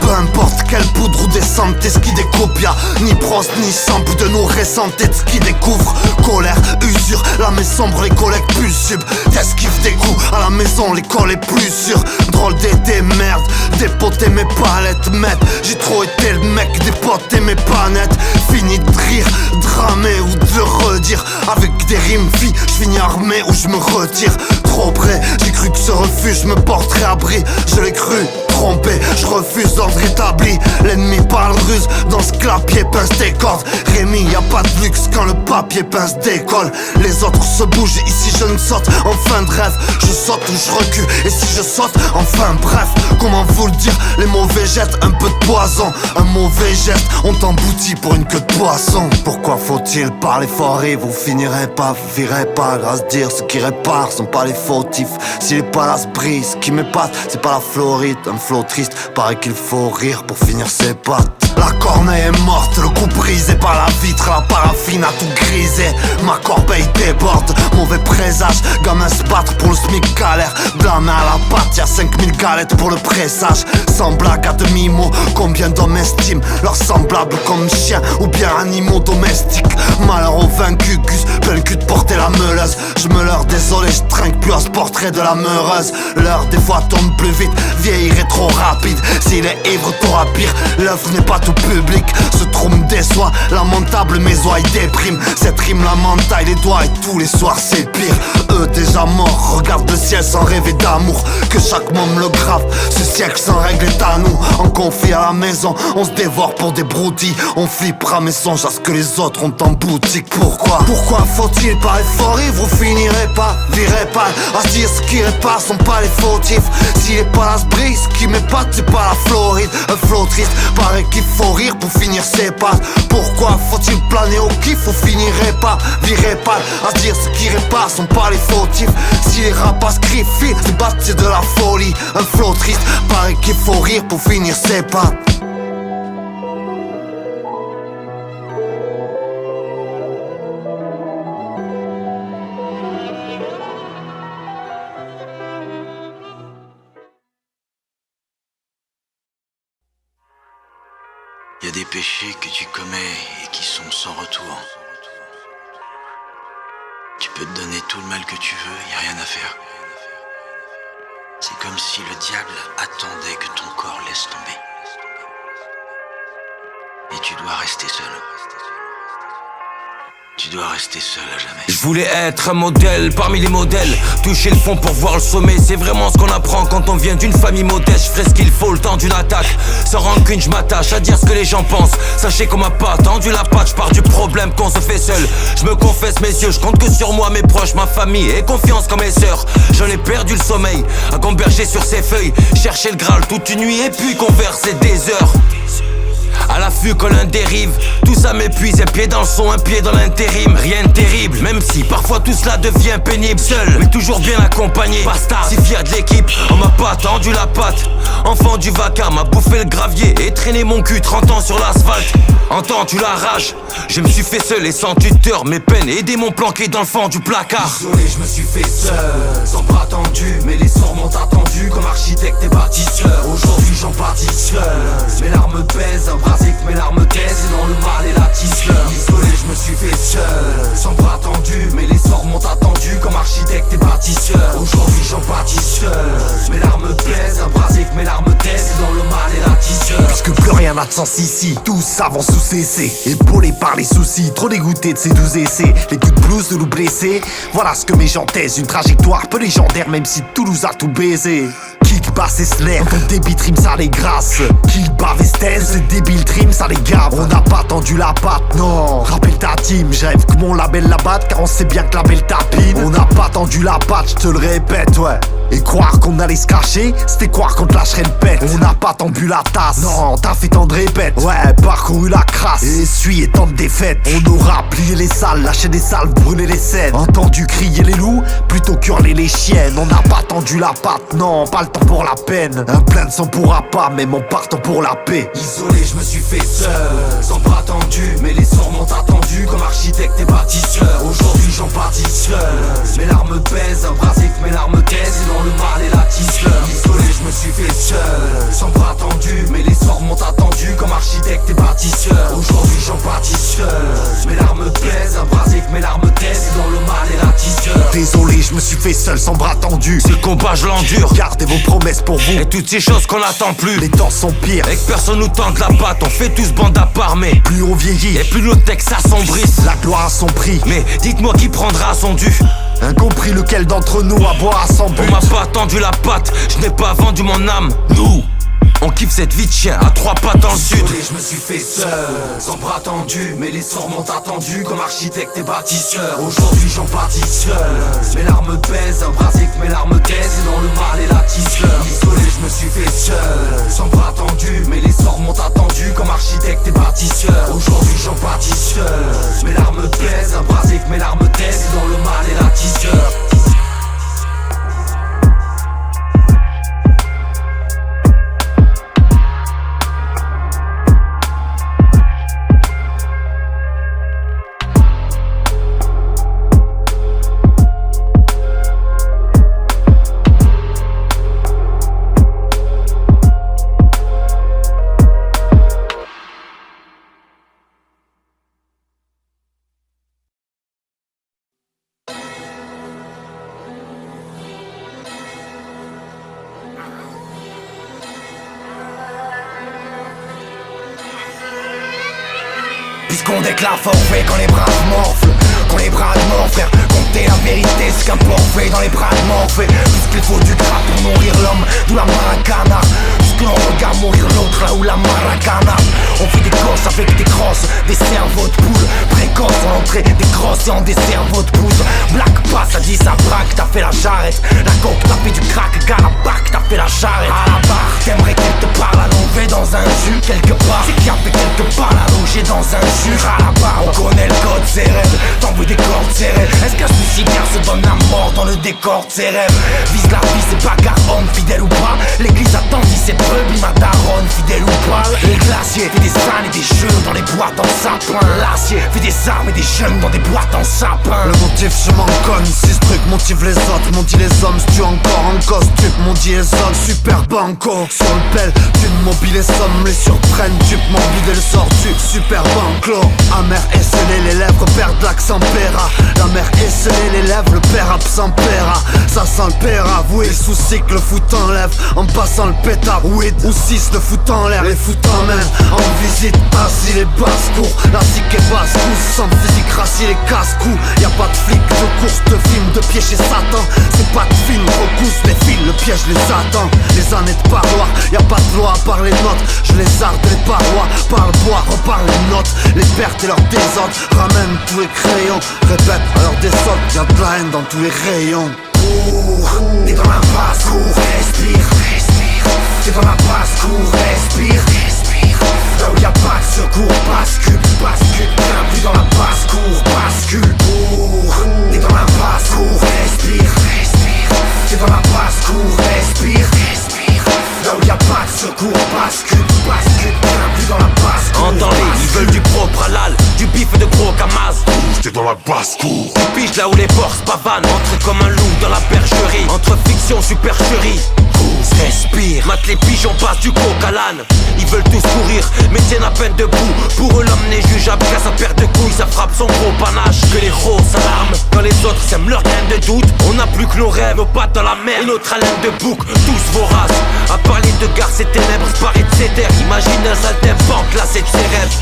Peu importe quelle poudre ou des santé, ce qui découpe, y'a ni pros ni sample de nos récentes têtes, ce qui découvre. Colère, usure, la main sombre, les collègues plus sub. T'esquives des coups, à la maison l'école est plus sûre. Drôle d'été, merde, dépoter mes palettes, mec. J'ai trop été le mec, dépoter mes panettes. Fini de rire, dramer ou de le redire. Avec des rimes, vie, j'finis armé ou je me retire. Trop près, j'ai cru que ce refuge me porterait abri. Je l'ai cru, trompé, je refuse d'ordre établi. L'ennemi parle ruse, dans ce clapier pince des cordes. Rémi, y a pas de luxe quand le papier pince décolle. Les autres se bougent, ici je ne saute en fin de rêve. Je saute ou je recule, et si je saute, enfin bref. Comment vous le dire, les mauvais jettent un peu de poison. Un mauvais geste, on t'emboutit pour une queue de poisson. Pourquoi faut-il parler fort et vous finirez pas, vous virez pas. Grâce dire, ceux qui réparent sont pas les fautifs. Si les palaces brisent, ce qui m'épate, c'est pas la Floride. Un flot triste, paraît qu'il faut rire pour finir ses pattes. La corneille est morte, le coup brisé par la vitre. La paraffine a tout grisé, ma corbeille déborde. Mauvais présage, gamin se battre pour le SMIC galère. De la main à la patte, y'a 5000 galettes pour le pressage. Sans blague à demi-mot, combien d'hommes estiment leurs semblables comme chiens ou bien animaux domestiques. Malheur aux vaincus, Gus, plein le cul de porter la meuleuse. Je me leurre, désolé, je trinque plus à ce portrait de la meureuse. L'heure des fois tombe plus vite, vieillir est trop rapide. S'il est ivre, t'auras pire, l'œuvre n'est pas tout public. Ce trou me déçoit, lamentable, mes oies dépriment. Cette rime lamentaille les doigts et tous les soirs c'est le pire. Eux déjà morts, regardent le ciel sans rêver d'amour. Que chaque môme le grave, ce siècle sans règle est à nous. On confie à la maison, on se dévore pour des broutilles. On flippera mes songes à ce que les autres ont en boutique. Pourquoi faut-il par euphorie, vous finirez pas, virez pas. À se dire ce qui répare sont pas les fautifs. Si les palaces brisent, ce qui m'épate c'est pas la Floride. Un flot triste, paraît qu'il faut rire pour finir ses pattes. Pourquoi faut-il planer au kiff, vous finirez pas, virez pas. À se dire ce qui répare sont pas les fautifs. Si les rapaces crient fit, se battent c'est de la folie. Un flot triste, paraît qu'il faut rire pour finir ses pattes. Il y a des péchés que tu commets et qui sont sans retour. Tu peux te donner tout le mal que tu veux, y a rien à faire. C'est comme si le diable attendait que ton corps laisse tomber. Et tu dois rester seul. Tu Tu dois rester seul à jamais. Je voulais être un modèle parmi les modèles. Toucher le fond pour voir le sommet, c'est vraiment ce qu'on apprend quand on vient d'une famille modeste. Je ferai ce qu'il faut le temps d'une attaque. Sans rancune, je m'attache à dire ce que les gens pensent. Sachez qu'on m'a pas tendu la patte, je pars du problème qu'on se fait seul. Je me confesse messieurs, je compte que sur moi, mes proches, ma famille et confiance comme mes sœurs. J'en ai perdu le sommeil, à gamberger sur ces feuilles. Chercher le Graal toute une nuit et puis converser des heures. À l'affût quand l'un dérive, tout ça m'épuise. Un pied dans le son, un pied dans l'intérim. Rien de terrible, même si parfois tout cela devient pénible. Seul, mais toujours bien accompagné. Basta, si fier de l'équipe, on m'a pas tendu la patte. Enfant du vacarme, m'a bouffé le gravier et traîné mon cul 30 ans sur l'asphalte. Entends-tu la rage? Je me suis fait seul et sans tuteur. Mes peines et démons planqués dans le fond du placard. Désolé, je me suis fait seul, sans bras tendus. Mais les sorts m'ont attendu comme architecte et bâtisseur. Aujourd'hui j'en pâtis seul, mes larmes pèsent. Embrasé que mes larmes taisent et dans le mal et la tisseleur. Désolé, je me suis fait seul, sans bras tendus. Mais les sorts m'ont attendu comme architecte et bâtisseur. Aujourd'hui j'en pâtis seul, mes larmes pèsent. Embrasé que mes larmes taisent et dans le mal et la tisseleur. Puisque plus rien n'a de sens ici, tous avance sous cessé. Épaulé par les soucis, trop dégoûté de ces 12 essais. Les coups de blues de nous blesser, voilà ce que mes gens taisent. Une trajectoire peu légendaire même si Toulouse a tout baisé. Kick, bass et snare, quand le débit trim ça les grasse. Kick, bave et stèse, les débiles trim ça les gave. On n'a pas tendu la patte, non. Rappelle ta team, je rêve que mon label la batte. Car on sait bien que la belle tapine. On n'a pas tendu la patte, je te le répète, ouais. Et croire qu'on allait se cracher, c'était croire qu'on te lâcherait le pète. On n'a pas tendu la tasse, non, t'as fait tant de répètes. Ouais, parcouru la crasse, et essuyé tant de défaites. On aura plié les salles, lâché des salles, brûlé les scènes. Entendu crier les loups, plutôt qu'hurler les chiennes. On n'a pas tendu la patte, non, pas le temps pour la peine. Un plein de sang pourra pas, même en partant pour la paix. Isolé, je me suis fait seul, sans bras tendus. Mais les sorts m'ont attendu comme architecte et bâtisseur. Aujourd'hui j'en pâtis seul, mes larmes pèsent. Embrasé que mes larmes taisent et dans le mal et la tisseleur. Isolé, je me suis fait seul, sans bras tendus. Mais les sorts m'ont attendu comme architecte et bâtisseur. Aujourd'hui j'en pâtis seul, mes larmes pèsent. Embrasé que mes larmes taisent et dans le mal et la tisseleur. Désolé, je me suis fait seul, sans bras tendus. C'est le combat, je l'endure. Gardez vos promesses pour vous. Et toutes ces choses qu'on n'attend plus. Les temps sont pires, et que personne nous tente la patte. On fait tous bande à part, mais plus on vieillit et plus nos textes s'assombrissent. La gloire a son prix, mais dites-moi qui prendra son dû. Incompris lequel d'entre nous a boire à son but. On m'a pas tendu la patte, je n'ai pas vendu mon âme. Nous, on kiffe cette vie de chien à 3 pattes dans le sud. Désolé, je me suis fait seul, sans bras tendus. Mais les sorts m'ont attendu comme architecte et bâtisseur. Aujourd'hui j'en pâtis seul, mes larmes pèsent. Embrasé que mes larmes taisent et dans le mal et la tisseleur. Désolé, je me suis fait seul, sans bras tendus. Mais les sorts m'ont attendu comme architecte et bâtisseur. Aujourd'hui j'en pâtis seul, mes larmes pèsent. Embrasé que mes larmes taisent et dans le mal et la tisseleur. Puisqu'on déclare forfait quand les braves morflent, quand les bras de mort, frère. Compter la vérité, ce qu'un porc fait dans les bras de Morphée. Puisqu'il faut du gras pour nourrir l'homme, d'où la maracana. Puisque l'on regarde mourir l'autre là où la maracana. On fait des cosses avec des crosses, des cerveaux de poule. Précoce en entrée, des crosses et en des cerveaux de poudre. Black pass, ça dit ça braque, t'as fait la jarrette. La coke, t'as fait du crack, galabac, t'as fait la charrette. À la barre, t'aimerais qu'elle te parle allongée dans un jus quelque part. C'est qu'il y a fait quelque part allongé dans un jus. À la barre, on connaît le code, c'est rêve. T'envoies des cordes, c'est rêve. Est-ce qu'un suicidaire se donne la mort dans le décor de ses rêves? Vise la vie, c'est pas homme fidèle ou pas. L'église attend si c'est brebis, ma daronne, fidèle ou pas. Le glacier fait des ânes et des jeux dans les boîtes en sapin. L'acier fait des armes et des jeunes dans des boîtes en sapin. Le motif, je m'en conne, si ce truc motive les autres. M'ont dit les hommes, si tu encore en costume. M'ont dit les hommes, super banco. Sur le pelle, d'une mobile, les sommes les surprennent. Tu m'en vider le sort du super banco. Amer esselé, les lèvres perdent l'accent paiera. La mère esselée, les lèvres, le père absent paiera. ça sent le père avoué. Les soucis que le foot enlève en passant le pétard. Weed ou 6 le foot en l'air, les foot en main. En visite, assis les basses-cours. La sick est basse-cousse, sans physique, rassis les casse-coups. Y'a pas de flic, de course, de film, de pied chez Satan. C'est pas de film, recousse les fils, le piège les attend. Les années de parloir, y'a pas de loi à part les notes. Je les arde les parois, parle bois, repart les notes. Les pertes et leurs désordres, ramène tous les crayons. Répète à leur désordre, y'a de la haine dans tous les rayons. T'es dans la basse-cour, respire, respire. T'es dans la basse-cour, respire, respire. Là où y'a pas de secours, bascule, bascule. Bienvenue dans la basse-cour, bascule. T'es dans la basse-cour, respire, respire. T'es dans la basse-cour, respire, respire. Là où y'a pas de secours, bascule, bascule. Bienvenue dans la basse-cour. Entends-les, ils veulent du propre halal, du bif de gros camas. T'es dans la basse-cour. Tu piges là où les porcs pavanent. Entre comme un loup dans la bergerie. Entre fiction, supercherie. Respire, mate les pigeons, passe du coq à l'âne. Ils veulent tous courir, mais tiennent à peine debout. Pour eux l'homme n'est jugeable qu'à sa paire de couilles. Ça frappe son gros panache, que les héros s'alarment. Quand les autres sèment leur graine de doute. On n'a plus que nos rêves, nos pattes dans la mer et notre haleine de bouc, tous voraces. À parler de gare, ces ténèbres paraît de ses terres. Imagine un saltimbanque, là c'est de ses rêves.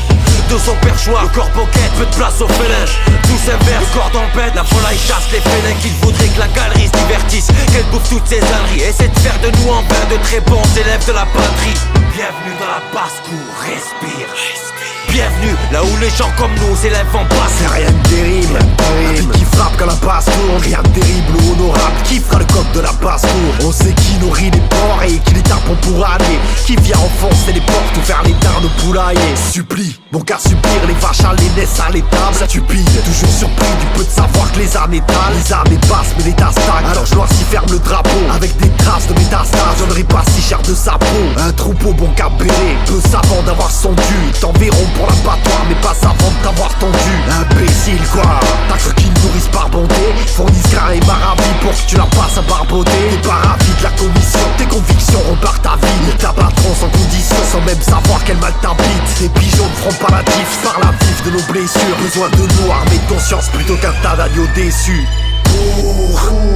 De son perchoir, le corps boquette, peu de place au félin. Tous inverse, le corps d'empête, la volaille chasse les félins. Qu'il voudrait que la galerie se divertisse, qu'elle bouffe toutes ses âneries. Essaie de faire de nous en vain de très bons élèves de la patrie. Bienvenue dans la basse-cour, respire, respire. Bienvenue là où les gens comme nous s'élèvent en basse. C'est rien de terrible, un vie qui frappe quand la basse tourne. Rien de terrible ou honorable, qui fera le coq de la basse-cour. On sait qui nourrit les porcs et qui les tapons pour aller. Qui vient enfoncer les portes ou faire les dards au poulailler. Supplie, mon cas subir les vaches à les naissent à l'étable. Stupide, toujours surpris du peu de savoir que les armes étalent. Les armes bassent mais l'état stagne. Alors je noircis ferme le drapeau avec des traces de métastases. Je ne ris pas si cher de sa peau. Un troupeau bon cap bélé, peu savant d'avoir son dû. T'enverront pour l'abattoir mais pas savant de t'avoir tendu. Imbécile quoi, t'as cru qu'ils nourrissent par bonté. Fournissent grain et maravis pour que tu la passes à barboter. T'es pas ravi de la commission, tes convictions repartent ta vie. Ils t'abattront sans condition, sans même savoir quel mal t'habite. Des pigeons de front palatif, par la vif de nos blessures. Besoin de nous armer de conscience plutôt qu'un tas d'agneaux déçus.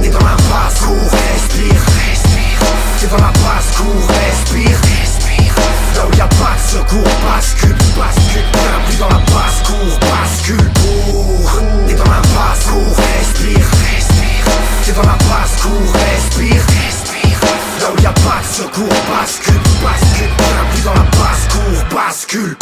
T'es dans la basse-cour, respire, respire. T'es dans la basse-cour, respire, respire. Là où y'a pas de secours, bascule, bascule. Bienvenue dans la basse-cour, bascule. T'es dans la basse-cour, respire, respire. T'es dans la basse-cour, respire, respire. Là où y'a pas de secours, bascule, bascule. Bienvenue dans la basse-cour, bascule.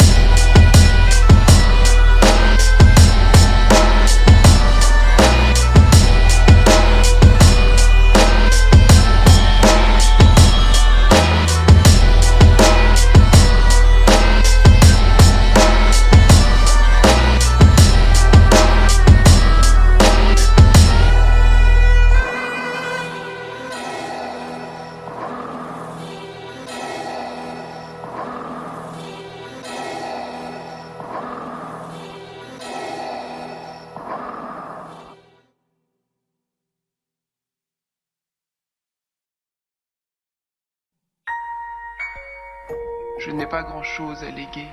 Je n'ai pas grand-chose à léguer,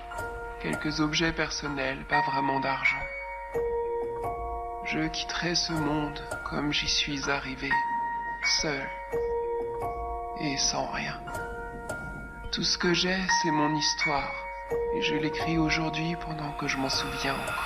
quelques objets personnels, pas vraiment d'argent. Je quitterai ce monde comme j'y suis arrivé, seul et sans rien. Tout ce que j'ai, c'est mon histoire, et je l'écris aujourd'hui pendant que je m'en souviens encore.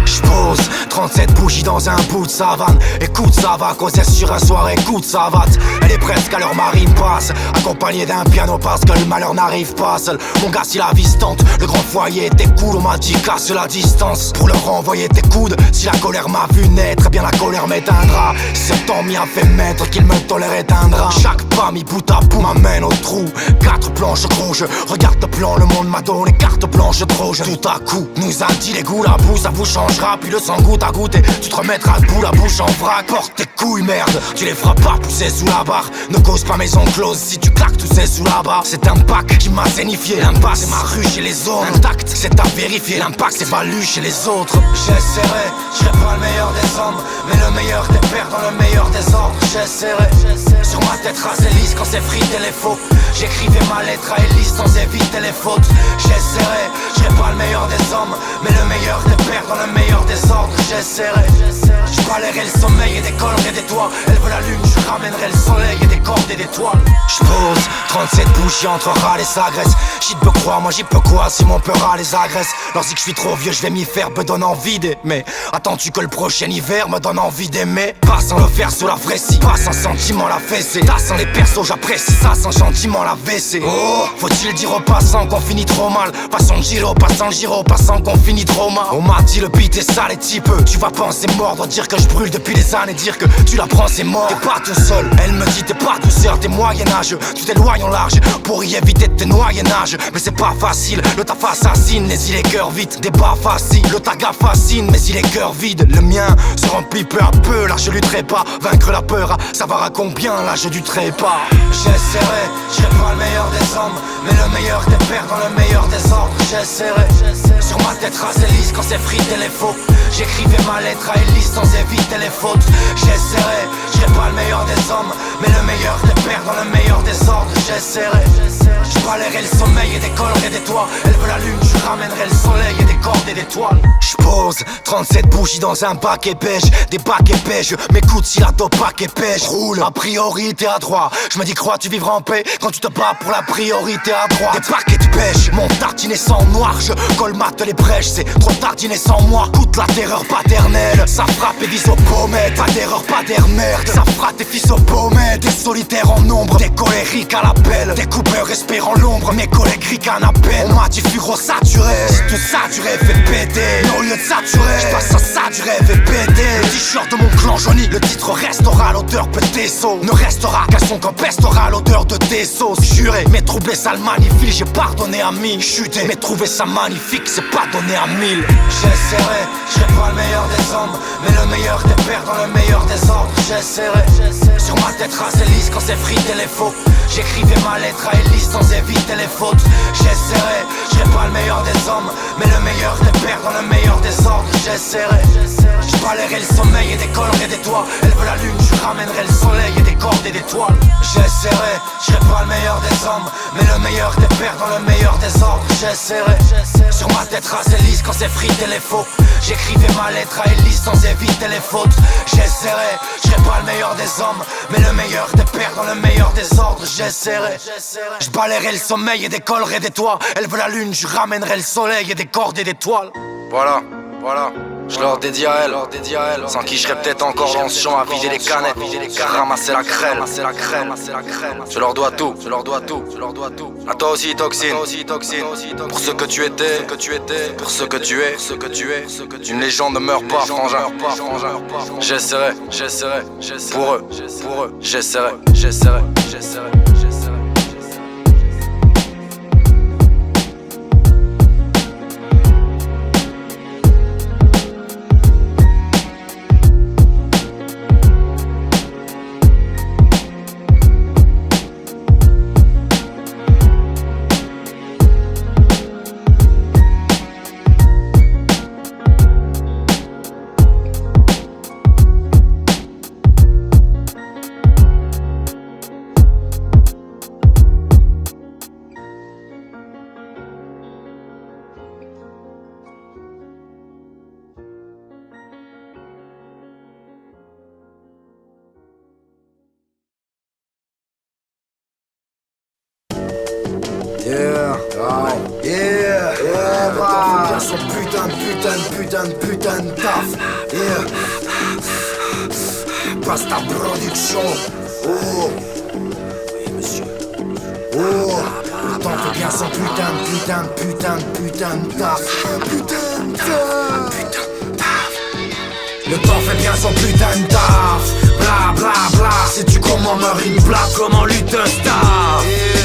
J'pose 37 bougies dans un bout de savane. Écoute, ça va causer sur un soir, écoute, ça va. Elle est presque à l'heure, marine passe, accompagnée d'un piano parce que le malheur n'arrive pas seul. Mon gars, si la vie se tente, le grand foyer était cool. On m'a dit casse la distance pour leur renvoyer tes coudes. Si la colère m'a vu naître, eh bien la colère m'éteindra. Si ce temps m'y a fait mettre, qu'il me tolère éteindra. Chaque pas mis bout à bout m'amène au trou. 4 planches gros, je regarde le plan, le monde m'a donné carte blanche trop. Tout à coup, nous a dit les goûts, la boue, ça vous changera. Puis le sang goutte à goutte et tu te remettras debout, la bouche en vrac. Porte tes couilles, merde, tu les feras pas pousser sous la barre. Ne cause pas maison close si tu claques tout c'est sous la barre. C'est un pack qui m'a zénifié. L'impact c'est ma rue chez les autres. Intact, c'est à vérifier. L'impact c'est valu chez les autres. J'essaierai, je serai pas le meilleur des hommes, mais le meilleur des pères dans le meilleur des ordres. J'essaierai, sur ma tête rasée lisse quand c'est frité les faux. J'écrivais ma lettre à Elise sans éviter les fautes. J'essaierai, je serai pas le meilleur des hommes, mais le meilleur des pères dans le meilleur des ordres. J'essaierai, je balayerai le sommeil et décollerai des toits toi. Elle veut la lune, je ramènerai le soleil et des cordes et des toiles. J'pose 37 bougies entre râle et s'agresse. J'y peux croire, moi j'y peux quoi si mon peur les agresse. Lorsque je suis trop vieux, je vais m'y faire, me donne envie d'aimer. Attends-tu que le prochain hiver me donne envie d'aimer? Pas sans le faire sous la vraie scie, pas sans sentiment la fessée. T'as sans les persos, j'apprécie ça sans gentiment la WC. Oh, faut-il dire aux passants qu'on finit trop mal? Passons le giro, passant qu'on finit trop mal. On m'a dit le beat est sale et petit peu. Tu vas penser mordre, dire que je brûle depuis des années, dire que tu la prends c'est mort. T'es pas tout seul, elle me dit t'es pas douceur, t'es moyen-âge. Tu t'éloignes en large pour y éviter de tes moyen-âge. Mais c'est pas facile, le taf assassine, mais il est cœur vite. Débat facile, le taga fascine, mais il est cœur vide. Le mien se remplit peu à peu, là je lutterai pas. Vaincre la peur, savoir à combien, là je lutterai pas. J'essaierai, je serai pas le meilleur des hommes, mais le meilleur des pères dans le meilleur des ordres. J'essaierai, sur ma tête rasée lisse quand c'est frité les faux. J'écrivais ma lettre à Elise sans éviter les fautes. J'essaierai, je serai pas le meilleur des hommes, mais le meilleur des pères dans le meilleur des ordres. J'essaierai, je balayerai le sommeil et décollerai des toits. Elle veut la lune, je ramènerai le soleil et des cordes et des toiles. J'pose 37 bougies dans un bac beige, des bacs épais. M'écoute si la dope bac pêche. Roule, a priori t'es à droite. Je me dis crois tu vivras en paix quand tu te bats pour la priorité à droite. Des paquets de pêche, mon tartinet sans noir. Je colmate les brèches, c'est trop tartiné sans moi. Coûte la terreur paternelle, ça frappe et vise au pommettes. Pas d'erreur, pas d'air merde, ça fera tes fils au pommettes. Des solitaires en nombre, des colériques à l'appel. Des coupeurs respirent en l'ombre, mes collègues ricanent à peine. On m'a dit furo saturé, si tout saturé fait péter. Mais au lieu de saturer, j'passe à saturer fait péter. Le t-shirt de mon clan Johnny, le titre restera, l'odeur peut t'esseau. Ne restera qu'à son camp pestera l'odeur de tes sauces. Juré, mais troublé ça le magnifie, j'ai pardonné à 1000. Chuté, mais trouvé ça magnifique, c'est pas donné à 1000. J'essaierai, je serai pas le meilleur des hommes, mais le meilleur des pères dans le meilleur des ordres. J'essaierai, sur ma tête rasée lisse quand c'est frité les faux. J'écrivais ma lettre à Elise sans éviter les fautes. J'essaierai, je serai pas le meilleur des hommes, mais le meilleur des pères dans le meilleur des ordres. J'essaierai, je balayerai le sommeil et décollerai des toits. Elle veut la lune, je ramènerai le soleil et des cordes et des toiles. J'essaierai, je serai pas le meilleur des hommes, mais le meilleur des pères dans le meilleur des ordres. J'essaierai, sur ma tête rasée lisse quand c'est frité les faux. J'écrivais ma lettre à Elise sans éviter les fautes. J'essaierai, je serai pas le meilleur des hommes, mais le meilleur des pères dans le meilleur des ordres. J'essaierai, je balayerai le sommeil et décollerai des toits. Elle veut la lune, je ramènerai le soleil et des cordes et des toiles. Voilà, je leur dédie à elle, sans qui je serais peut-être encore dans ce champ à vider les canettes, à ramasser la crêle. Je leur dois tout, à toi aussi Toxine, pour ce que tu étais, pour ce que tu es, une légende ne meurt pas, frangin. J'essaierai, pour eux, j'essaierai. Putain de taf. Basta production. Oh. Oui monsieur. Oh. Le temps fait bien son putain de taf. Le temps fait bien son putain de taf. Bla bla bla. Sais-tu comment me rime plat, comment lutte un star?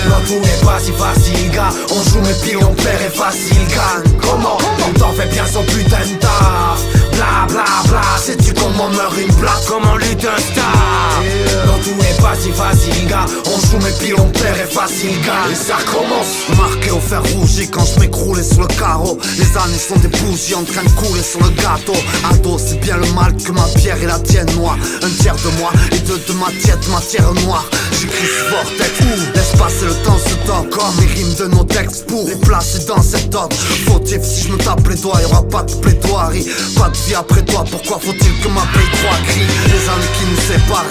Non, tout n'est pas si facile, gars. On joue mais puis on perd et facile, gagne. Comment? Le temps fait bien son putain de taf. Bla bla bla. Sais-tu comment me rime plat, comment lutte un star? Non, tout n'est pas si facile, gars. On joue mais puis on perd et facile, gagne. Et ça commence. Marqué au fer rouge quand je m'écroulais sur le carreau. Les années sont des bougies en train de couler sur le gâteau. Ado, c'est bien le mal que ma pierre et la tienne noire. Un tiers de moi et deux de ma tiède matière noire. J'écris ce vortex, laisse passer le temps se tord. Comme les rimes de nos textes pour les placer dans cet ordre. Fautif si je me tape les doigts, y'aura pas de plaidoirie. Pas de vie après toi, pourquoi faut-il que ma paye 3 cris? Les années qui nous séparent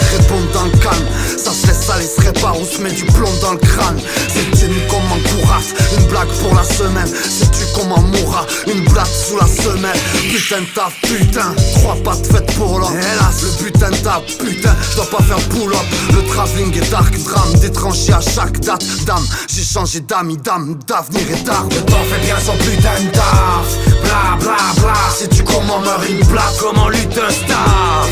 dans le crâne. C'est une comme un courasse, une blague pour la semaine. Sais-tu comment mourra une blague sous la semelle? Putain de taf, putain, 3 pattes faites pour l'homme. Hélas, le putain de taf, putain, je dois pas faire pull-up. Le travelling est dark drame, détranché à chaque date. Dame, j'ai changé d'amis, dame, d'avenir et d'armes. Le temps fait bien son putain de taf. Bla bla bla, sais-tu comment meurt une blague? Comment lutte un star?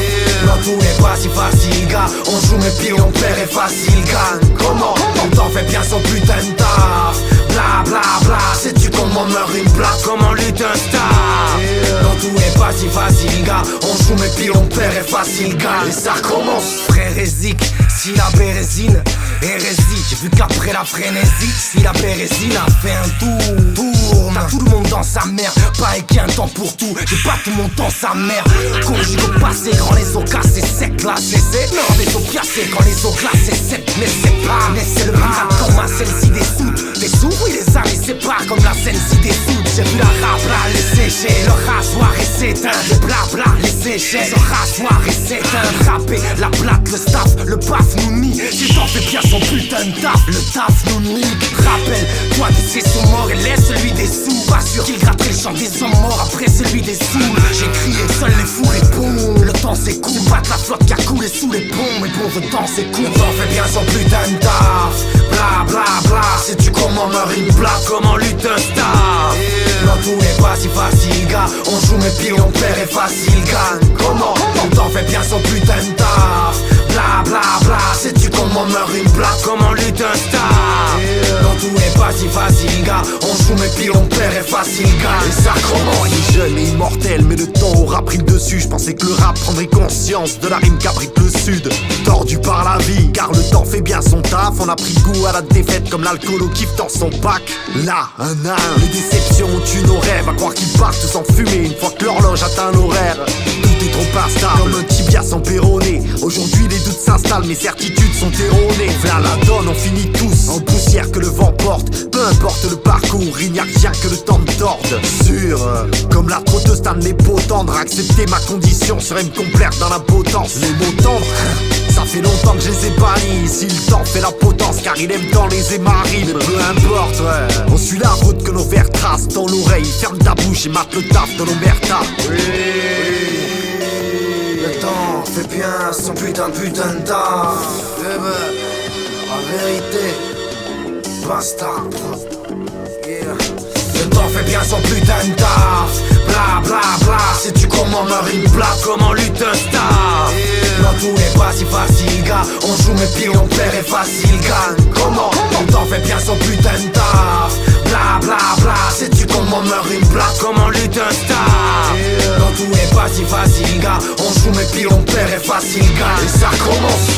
Non, tout n'est pas si facile, gars. On joue mais puis on perd et facile, gagne. Comment? Le temps fait bien son putain de taf. Bla bla bla, sais-tu comment meurt une blague? Comment lutte un star? Non, tout n'est pas si facile, gars. On joue mais puis on perd et facile, gagne. Et ça recommence. Frère Hésique, si la bérésine, hérésie. J'ai vu qu'après la frénésie, si la bérésine a fait un tour, a tout le monde dans sa mère. Pas et qu'un temps pour tout, j'ai pas tout mon temps sa mère. Conjugue au passé quand les os cassés, sec là c'est non, les os piassés quand les os glacés, sec. Mais c'est pas, mais c'est le pirate comme ma celle-ci des soudes. Les sous, oui les années séparent comme la scène-ci des soudes. J'ai vu la rabla les sécher, le rasoir et s'éteindre. Le blabla les sécher, le rasoir et s'éteindre. Rapper, la plate, le staff, le paf nous nie. Si t'en fais bien son putain de taf, le taf nous nie. Rappelle, toi de ces sous morts et laisse celui des sous. Pas sûr qu'il gratterait le chant des hommes morts après celui des sous. J'ai crié, seuls les fous répondent. Le temps s'écoule, pas de la flotte qui a coulé sous les ponts. Mais bon, le temps s'écoule. Le temps fait bien son putain de taf. Bla bla bla, sais-tu comment meurt une blague? Comment lutte un star? Non, tout n'est pas si facile, gars. On joue mais puis on perd et facile, gagne. Comment? Le temps fait bien son putain de taf. Bla bla bla, sais-tu comment meurt une blague? Comment lutte un star? Non, tout n'est pas si facile, gars. On joue mais puis on perd et facile, gars. Et ça commence. Il est jeune et immortel, mais le temps aura pris le dessus. Je pensais que le rap prendrait conscience de la rime qu'abrite le sud. Tordu par la vie, car le temps fait bien son taf. On a pris goût à la défaite comme l'alcool au kiff dans son pack. Là, un à un, les déceptions tuent nos rêves. À croire qu'ils partent sans fumer une fois que l'horloge atteint l'horaire. Tout est trop instable, comme un tibia sans péroné. Aujourd'hui les doutes s'installent, mes certitudes sont erronées. V'là la donne, on finit tous en poussière que le vent porte. Peu importe le parcours, il n'y a rien que le temps me torde. Sûr, comme la trotteuse d'un de mes pots tendres. Accepter ma condition serait me complaire dans la potence. Les mots tendres, ça fait longtemps que je les ai bannis. Si le temps fait la potence, car il aime tant les émaris. Mais peu importe, on suit la route que nos vers tracent. Dans l'oreille, ferme ta bouche et mate le taf de l'Omerta. Le temps fait bien son putain de taf. Eh ben, la vérité, bastard. Yeah. Le temps fait bien son putain de taf. Bla bla bla, sais-tu comment meurt une blague? Comment lutte un star? Non, tout n'est pas si facile, gars. On joue mais puis on perd et facile, gagne. Comment? Le temps fait bien son putain de taf. Bla bla bla, sais-tu comment meurt une blague? Comment lutte un star? Non, tout n'est pas si facile, gars. On joue mais puis on perd et facile, gagne. Et ça commence.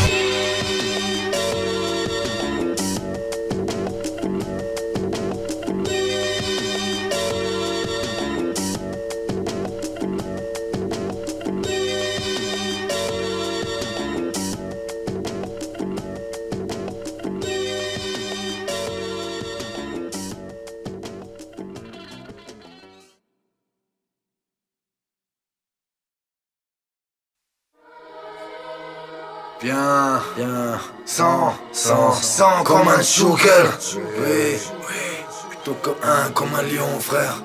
Bien, sans comme un choukel. Oui, plutôt comme un lion, frère.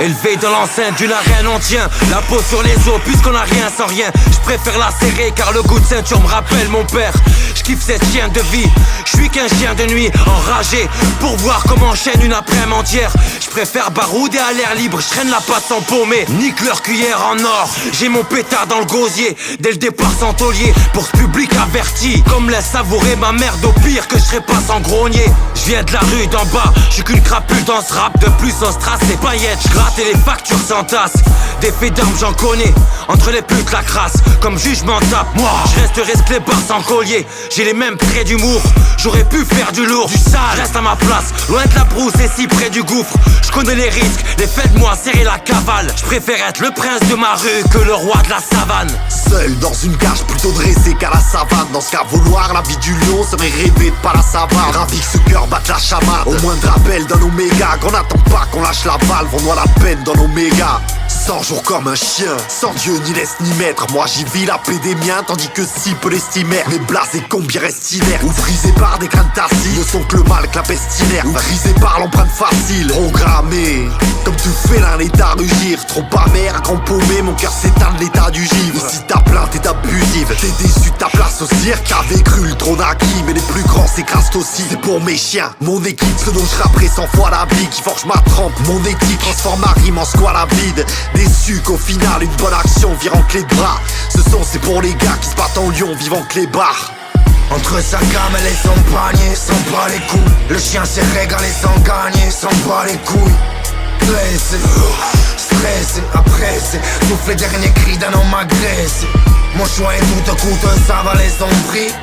Élevé dans l'enceinte d'une arène, on tient la peau sur les os puisqu'on a rien sans rien. Je préfère la serrer car le goût de ceinture me rappelle mon père. Je kiffe cette chien de vie, je suis qu'un chien de nuit enragé pour voir comment enchaîne une après-midi entière. Je préfère barouder à l'air libre, je traîne la patte sans paumer. Nique leur cuillère en or, j'ai mon pétard dans le gosier. Dès le départ sans taulier, pour ce public averti. Comme laisse savourer ma merde au pire que je serais pas sans grogner. Je viens de la rue d'en bas, je suis qu'une crapule dans ce rap. De plus on se trace les paillettes. Je gratte et les factures s'entassent. Des faits d'armes j'en connais. Entre les putes la crasse. Comme juge m'en tape. Moi je resterai clébard sans collier. J'ai les mêmes traits d'humour. J'aurais pu faire du lourd, du sale. Je reste à ma place, loin de la brousse et si près du gouffre. Je connais les risques, les faits de moi serrer la cavale. Je préfère être le prince de ma rue que le roi de la savane. Seul dans une cage plutôt dressée qu'à la savane. Dans ce cas vouloir la vie du lion serait rêver de pas la savane. Ravi que ce cœur batte la chamade. Au moindre appel d'un oméga. Qu'on n'attend pas qu'on lâche la valve, on noie la peine dans nos mégas. 100 jours comme un chien, sans Dieu ni laisse ni maître. Moi j'y vis la paix des miens, tandis que si peu l'estimer. Mes blasés combien restent inertes, ou brisés par des crânes tarsis, ne sont que le mal que la pestinaire, ou grisés par l'empreinte facile. Programmé, comme tout félin l'état rugir. Trop amer, grand paumé, mon cœur s'éteint de l'état du givre. Ici ta plainte est abusive, t'es déçu de ta place au cirque. Avait cru le trône acquis, mais les plus grands s'écrasent aussi. C'est pour mes chiens, mon équipe, ce dont je rapperai 100 fois la bille qui forge ma trempe. Mon équipe transforme ma rime en squal à vide. Déçu qu'au final une bonne action vire en clé de bras. Ce son c'est pour les gars qui se battent en lion vivant que les barres. Entre sa gamelle et son panier, s'en bat les couilles. Le chien s'est régalé sans gagner, s'en bat les couilles. Blessé, stressé, apprécié, souffle les derniers cris d'un homme agressé. Mon choix est tout coûte, ça va les ombris.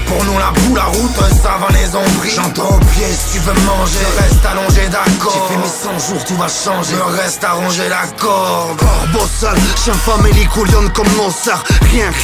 Pour nous la boule, la route, ça va les ombris. J'entends au pied si tu veux manger, je reste allongé d'accord. J'ai fait mes 100 jours, tout va changer, je reste à ronger la corde. Corbeau seul, chien famélie couillonne comme nos sœurs.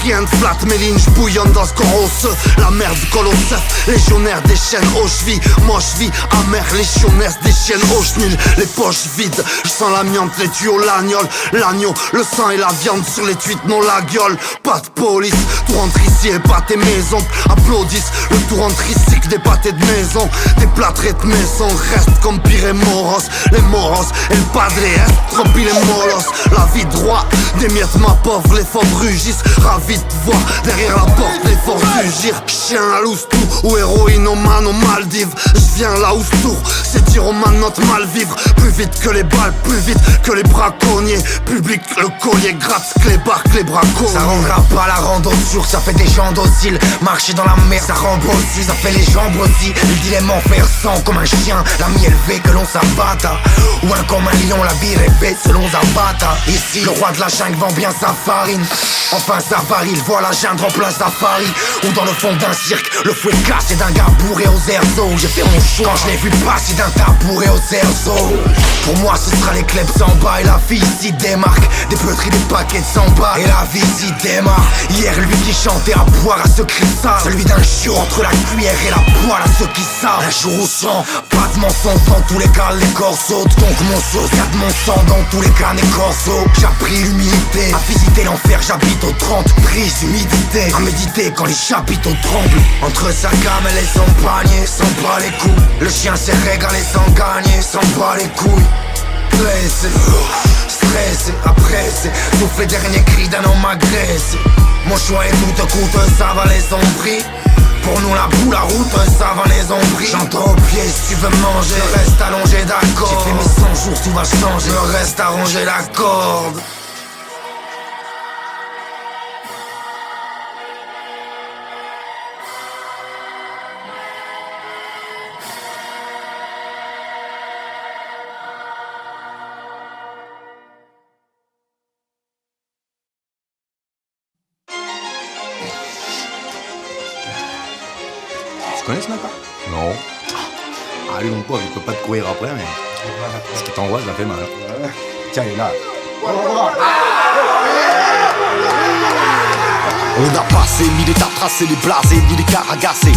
Rien de flatte, mes lignes j'bouillonne dans ce corps osseux. La merde colossale, légionnaire des chaînes aux chevilles. Moi j'vis amer, légionnaire des chiennes aux chenilles. Les poches vides, j'sens l'amiante, les tuyaux, l'agneau, le sang et la viande sur les tuites, non la gueule. Pas de police, tout rentre ici et pas tes maisons. Applaudissent, le tour en tricycle des pâtés de maison. Des plâtrés de maison restent comme Pire et Moros. Les Moros et le padre est rempli les molos. La vie droit, des miettes ma pauvre, les fauves rugissent. Ravis de voir derrière la porte les forces fugir. Chien à l'oustou ou héroïnomane aux Maldives. J'viens là où tour, c'est tyromane notre mal vivre. Plus vite que les balles, plus vite que les braconniers. Public le collier gratte, clébarque les bracons. Ça rendra pas la rando sûre, ça fait des gens dociles. Marcher dans la merde, ça rembrossit, ça fait les jambes aussi. Le dilemme en faire sang comme un chien, la mi élevée que l'on s'abatta. Ou un comme un lion, la vie rêvée selon Zabata. Ici, le roi de la jungle vend bien sa farine. Enfin ça varie, il voit la jungle en plein safari. Ou dans le fond d'un cirque, le fouet cassé d'un gars bourré aux airsos. J'ai fait mon choix quand je l'ai vu passer d'un tabouret aux airsos. Pour moi ce sera les clubs sans bas et la vie ici démarque. Des peuteries, des paquets de 100 bas et la vie ici démarre. Hier lui qui chantait à boire à ce cri sale, celui d'un chiot entre la cuillère et la poêle à ceux qui savent. Un jour au sang, pas de mensonge dans tous les cas, les corps sautent. Donc mon sauce, y'a de mon sang dans tous les cas, les corps sautent. J'ai appris l'humilité, à visiter l'enfer, j'habite au 30. Prise, humidité, à méditer quand les chapiteaux tremblent. Entre sa gamelle et son panier, s'en bat les coups. Le chien s'est régalé sans gagner, s'en bat les couilles. Blessé, stressé, apprécié, souffle les derniers cris d'un homme agressé. Mon choix est tout coûte, ça va les ombris. Pour nous la boule, la route, ça va les ombris. J'entends au pied si tu veux manger, je reste allongé d'accord. J'ai fait mes 100 jours, tout va changer, je reste à ronger la corde. Tu connais ce mec-là? Non. Ah, lui non pas, il peut pas te courir après, mais ce qui t'envoie, ça fait mal. Tiens, il est là. On a passé mille étapes tracées, les blasés, ni les cars agacés,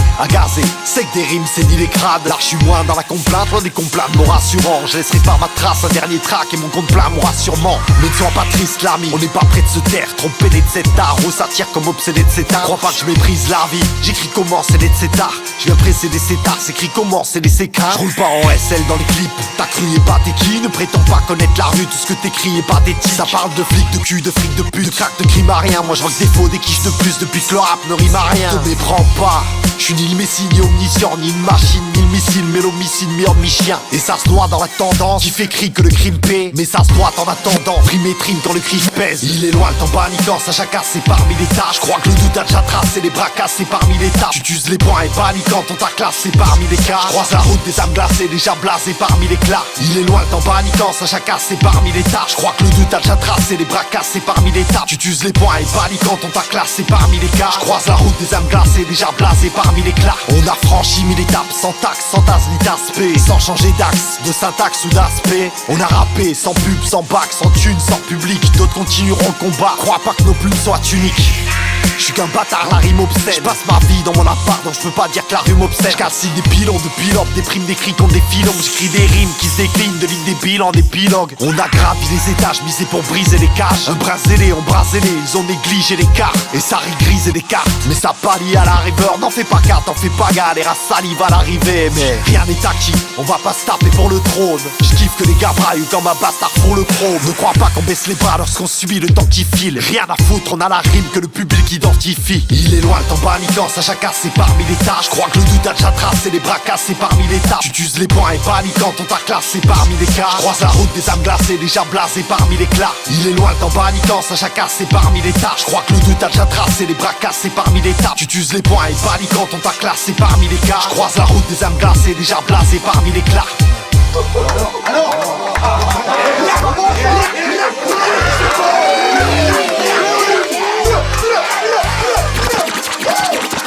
c'est que des rimes, c'est ni les crades. Là je suis moins dans la complainte, loin des complaintes, mon rassurant. Je laisserai par ma trace un dernier track et mon compte plein mourra sûrement. Mais ne sois pas triste l'ami, on n'est pas près de se taire. Trop pédé de cet art, on s'attire comme obsédé de cet art. Crois pas que je méprise la vie, j'écris comment c'est de cet art. Je viens précéder cet art, s'écrit comment c'est laissé craindre. Je roule pas en SL dans les clips, t'as cru et pas t'es qui. Ne prétends pas connaître la rue, tout ce que t'écris et pas d'éthique. Ça parle de flics, de cul, de fric, de pute, de crack, de crime à rien. Moi je vois que des faux, des quiches de plus depuis que le rap ne rime à rien. Ne méprends pas, je suis ni le messie, ni omniscient, ni une machine, ni le missile, mais l'homicide, mi-homme, mi-chien. Et ça se noie dans la tendance qui fait cri que le crime paie. Mais ça se doit en attendant, rime et trime quand le cri pèse. Il est loin le temps paniquant, ça chacun c'est parmi les tâches. Je crois que le doute a déjà tracé, les bras cassés parmi les tas. Tu uses les points et paniquant, on t'a classé parmi les cas. Je croise la route des âmes glacées, déjà blasées parmi les clats. Il est loin le temps paniquant, ça chacun c'est parmi les tâches. Je crois que le doute a déjà tracé, les bras cassés parmi les tas. Tu uses les points et paniquant, on t'a classé parmi les cas. Je croise la route des âmes glacées, déjà blasées parmi les clats. On a franchi 1000 étapes, sans taxe, sans tasse ni d'aspect. Sans changer d'axe, de syntaxe ou d'aspect. On a rappé, sans pub, sans bac, sans thune, sans public. D'autres continueront le combat, crois pas que nos plumes soient uniques. J'suis qu'un bâtard, la rime obscène. J'passe ma vie dans mon appart, donc j'peux pas dire que la rime obscène. J'casse des pilons de pilotes, des primes d'écrit comme des filons. J'écris des rimes qui se déclinent de lignes débiles en épilogue. On a gravi les étages, misé pour briser les cages. Un bras zélé, on bras zélé, ils ont négligé les cartes. Et ça rigrise les cartes, mais ça pallie à la rêveur. N'en fais pas carte, t'en fais pas gare, les races salive à l'arrivée. Mais rien n'est acquis, on va pas se taper pour le trône. J'kiffe que les gars braillent quand ma bastard font le chrome. Ne crois pas qu'on baisse les bras lorsqu'on subit le temps qui file. Rien à foutre, on a la rime que le public identifie. Il est loin le temps paniquant, ça chacun c'est parmi les tâches. J'crois que le doute a déjà tracé les bras cassés parmi les tâches. Tu uses les points et paniquant, on t'a classé parmi les cas. J'croise la route des âmes glacées, déjà blasées parmi les clats. Il est loin le temps paniquant, ça chacun c'est parmi les tâches. J'crois que le doute a déjà tracé les bras cassés parmi les tables. Tu uses les points et paniquant, on t'a classé parmi les cas. J'croise la route des âmes glacées, déjà blasées parmi les clats.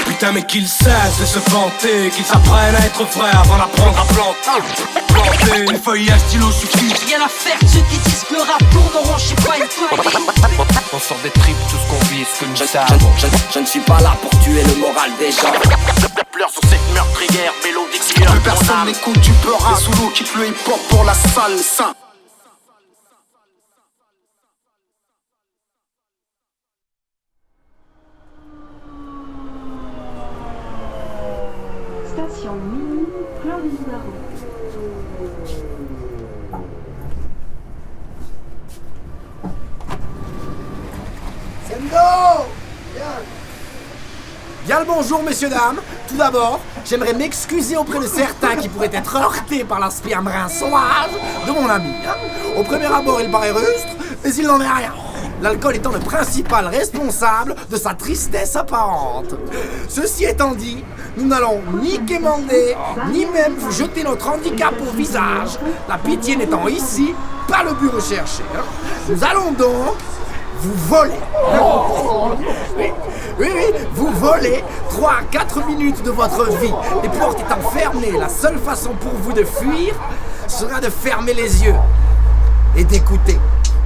Putain mais qu'ils cessent de se vanter, qu'ils apprennent à être vrais avant d'apprendre à planter. Les feuillages stylo suffisent. Rien à faire de ceux qui disent que le rap tourneront, je suis pas une feuille. On sort des tripes, tout ce qu'on vit, ce que nous savons. Je ne suis pas là pour tuer le moral des gens. Pleure sur cette meurtrière mélodique. Plus personne n'écoute du peur sous l'eau qui pleut hip-hop pour la salle saint. Station Minuit, Plan des Nougaro. Sendo! Bien le bonjour, messieurs, dames. Tout d'abord, j'aimerais m'excuser auprès de certains qui pourraient être heurtés par l'aspect brun sauvage de mon ami. Au premier abord, il paraît rustre, mais il n'en est rien. L'alcool étant le principal responsable de sa tristesse apparente. Ceci étant dit, nous n'allons ni quémander, ni même vous jeter notre handicap au visage, la pitié n'étant ici pas le but recherché. Nous allons donc vous voler. Oui, vous volez 3 à 4 minutes de votre vie. Les portes étant fermées, la seule façon pour vous de fuir sera de fermer les yeux et d'écouter.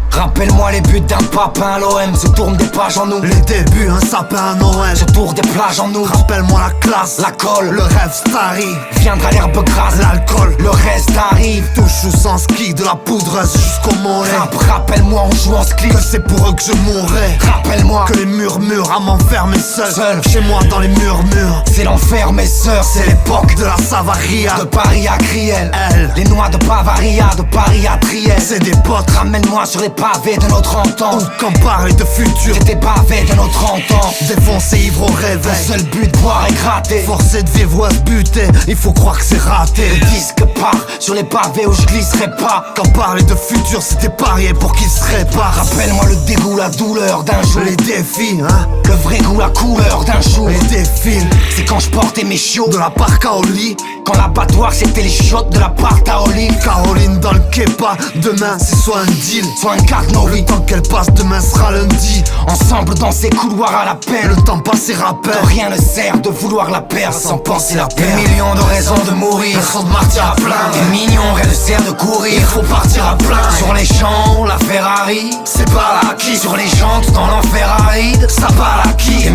Rappelle-moi les buts d'un papin, l'OM se tourne des pages en nous. Les débuts, un sapin, un Noël se tourne des plages en nous. Rappelle-moi la classe, la colle, le rêve starry. Viendra l'herbe grasse, l'alcool, le reste arrive. Touche ou sans ski, de la poudreuse jusqu'au mollet. Rappelle-moi on joue en ski, que c'est pour eux que je mourrai. Rappelle-moi que les murmures à m'enfermer seul. Chez moi dans les murmures, c'est l'enfer mes sœurs. C'est l'époque de la Savaria, de Paris à Criel. Les noix de Bavaria, de Paris à Triel. C'est des potes, ramène-moi sur les pavés de nos 30 ans. Ou quand parler de futur, j'étais pavé de nos 30 ans. Défoncé ivre au réveil, le seul but de boire et gratter. Forcé de vivre ou à se buter, il faut croire que c'est raté. Le disque part sur les pavés où je glisserai pas. Quand parler de futur c'était parier pour qu'il se répare. Rappelle-moi le dégoût, la douleur d'un jour. Les défis, hein, le vrai goût, la couleur d'un jour. Les défis, c'est quand je portais mes chiots de la parka au lit. Quand l'abattoir c'était les shots de la part à olive. Caroline dans le kepa, demain c'est soit un deal, soit un carton. Le temps qu'elle passe demain sera lundi. Ensemble dans ces couloirs à la peine. Le temps passé rappelle. Rien ne sert de vouloir la perdre sans penser la perdre. Des millions de raisons de mourir, raisons de martyr à plein. Des millions, rien ne sert de courir. Il faut partir à plein. Sur les champs, la Ferrari, c'est pas là qui. Sur les jantes dans l'enfer aride, ça part là qui. Des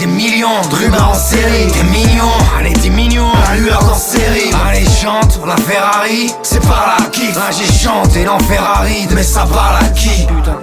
millions de rumeurs en série. Des millions, allez 10 millions, la lueur dans série. Allez chante, la Ferrari, c'est par là qui. Là j'ai chanté l'enfer aride, mais ça part là qui. Putain.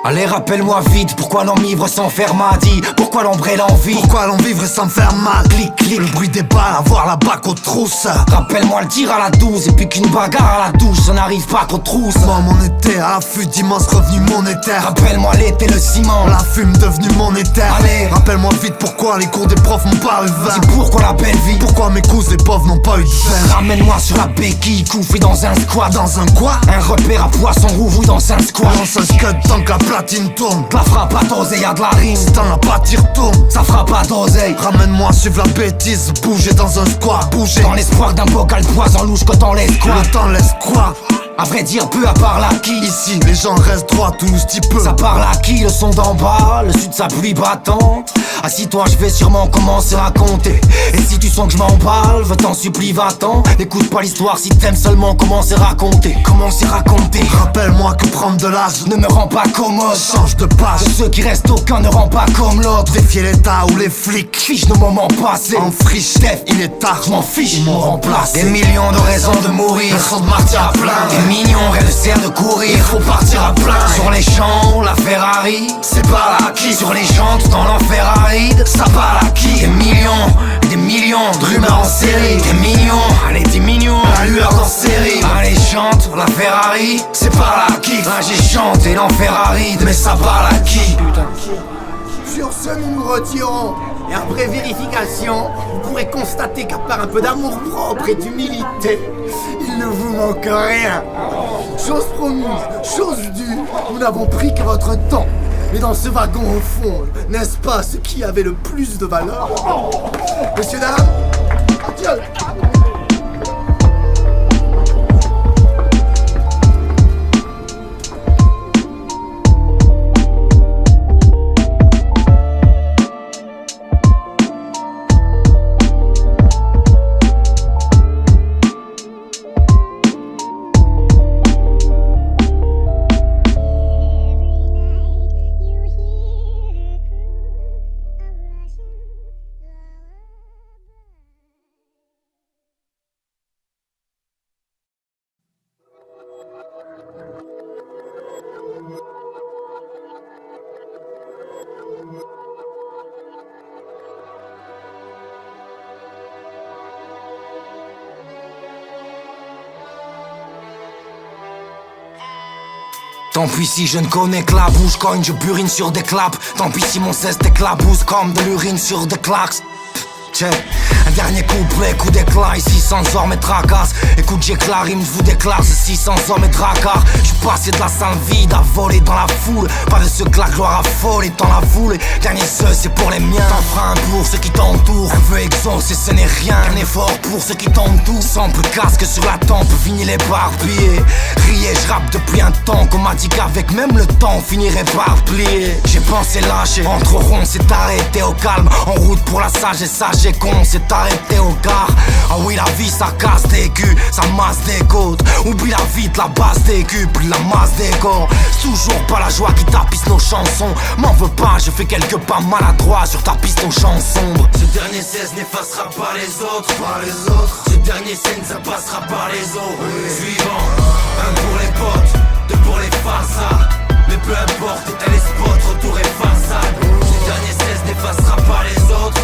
Allez rappelle-moi vite, pourquoi l'enivre sans faire m'a dit. Pourquoi l'ombrelle en vie. Pourquoi l'on vivre sans faire mal. Clic clic, le bruit des balles, avoir la bac aux trousses. Rappelle-moi le tir à la 12 et puis qu'une bagarre à la douche, ça n'arrive pas qu'aux trousses. Moi mon été à l'affût d'immenses revenus monétaires. Rappelle-moi l'été, le ciment, la fume devenue monétaire. Allez, rappelle-moi vite pourquoi les cours des profs m'ont pas eu vain. Dis pourquoi la belle vie. Pourquoi mes cousins les pauvres n'ont pas eu de vain. Ramène-moi sur la béquille, couffé dans un squat. Dans un quoi. Un repère à poisson rouvou dans un squat. Dans un scud tant que la platine tourne. La frappe à d'oseille, y'a de la rime. Si t'en as pas, t'y retournes. Ça frappe à d'oseille. Ramène-moi suivre la bêtise. Bouger dans un squat. Bouger dans l'espoir d'un bocal poison louche que t'en laisses quoi. Le temps laisse quoi. À vrai dire, peu à part l'acquis. Ici, les gens restent droits, tout nous dit peu. Ça parle à qui, le son d'en bas, le sud sa pluie battante. Assis-toi, je vais sûrement commencer à compter. Et si tu sens que je m'emballe, je t'en supplie, va-t'en. N'écoute pas l'histoire si t'aimes seulement comment c'est raconté. Comment c'est raconté. Rappelle-moi que prendre de l'âge ne me rend pas commode. Change de page. De ceux qui restent, aucun ne rend pas comme l'autre. Défier l'état ou les flics. Fiche nos moments passés. En friche, il est tard. Je m'en fiche, ils m'ont remplacé. Des millions de raisons de mourir. Raisons de martyr à plein. Des millions, rien ne sert de courir. Il faut partir à plein. Sur les champs, la Ferrari, c'est pas là qui. Sur les jantes, dans l'enfer aride, ça part à qui. Des millions de rumeurs en série. Des millions, allez 10 millions, la lueur dans série. Allez chante, la Ferrari, c'est pas là qui. J'ai chanté l'enfer aride, mais ça parle à qui. Sur ce, nous nous retirons. Et après vérification, vous pourrez constater qu'à part un peu d'amour propre et d'humilité, il ne vous manque rien. Chose promise, chose due, nous n'avons pris que votre temps. Mais dans ce wagon au fond, n'est-ce pas ce qui avait le plus de valeur? Messieurs, dames, adieu. Tant pis si je ne connais que la bouche, cogne, je burine sur des claps. Tant pis si mon cesse t'éclabousse comme de l'urine sur des claques. Check. Un dernier couplet, coup d'éclat, 600 hommes et tracasses. Écoute, j'éclare, rime, je vous déclare, 600 hommes et tracas. J'suis passé de la salle vide à voler dans la foule. Pas de ce que la gloire affole dans la foule. Dernier ce, c'est pour les miens. T'en feras un pour ceux qui t'entourent. Un peu exaucé, ce n'est rien. Un effort pour ceux qui t'entourent. Sample casque sur la tempe, vinyle éparpillé. Riez, j'rappe depuis un temps qu'on m'a dit qu'avec même le temps, on finirait par plier. J'ai pensé lâcher, entre ronds, c'est arrêté au calme. En route pour la sagesse, sage et con, c'est arrêté au gare. Ah oui, la vie ça casse des culs, ça masse des côtes. Oublie la vite, la base des culs, puis la masse des corps. Toujours pas la joie qui tapisse nos chansons. M'en veux pas, je fais quelques pas maladroits sur ta piste aux champs sombres. Ce dernier 16 n'effacera pas les autres, Ce dernier scène ça passera par les autres. Suivant, un pour les potes, deux pour les farces. Mais peu importe, éteins les spots, retour et façade. Ce dernier 16 n'effacera pas les autres,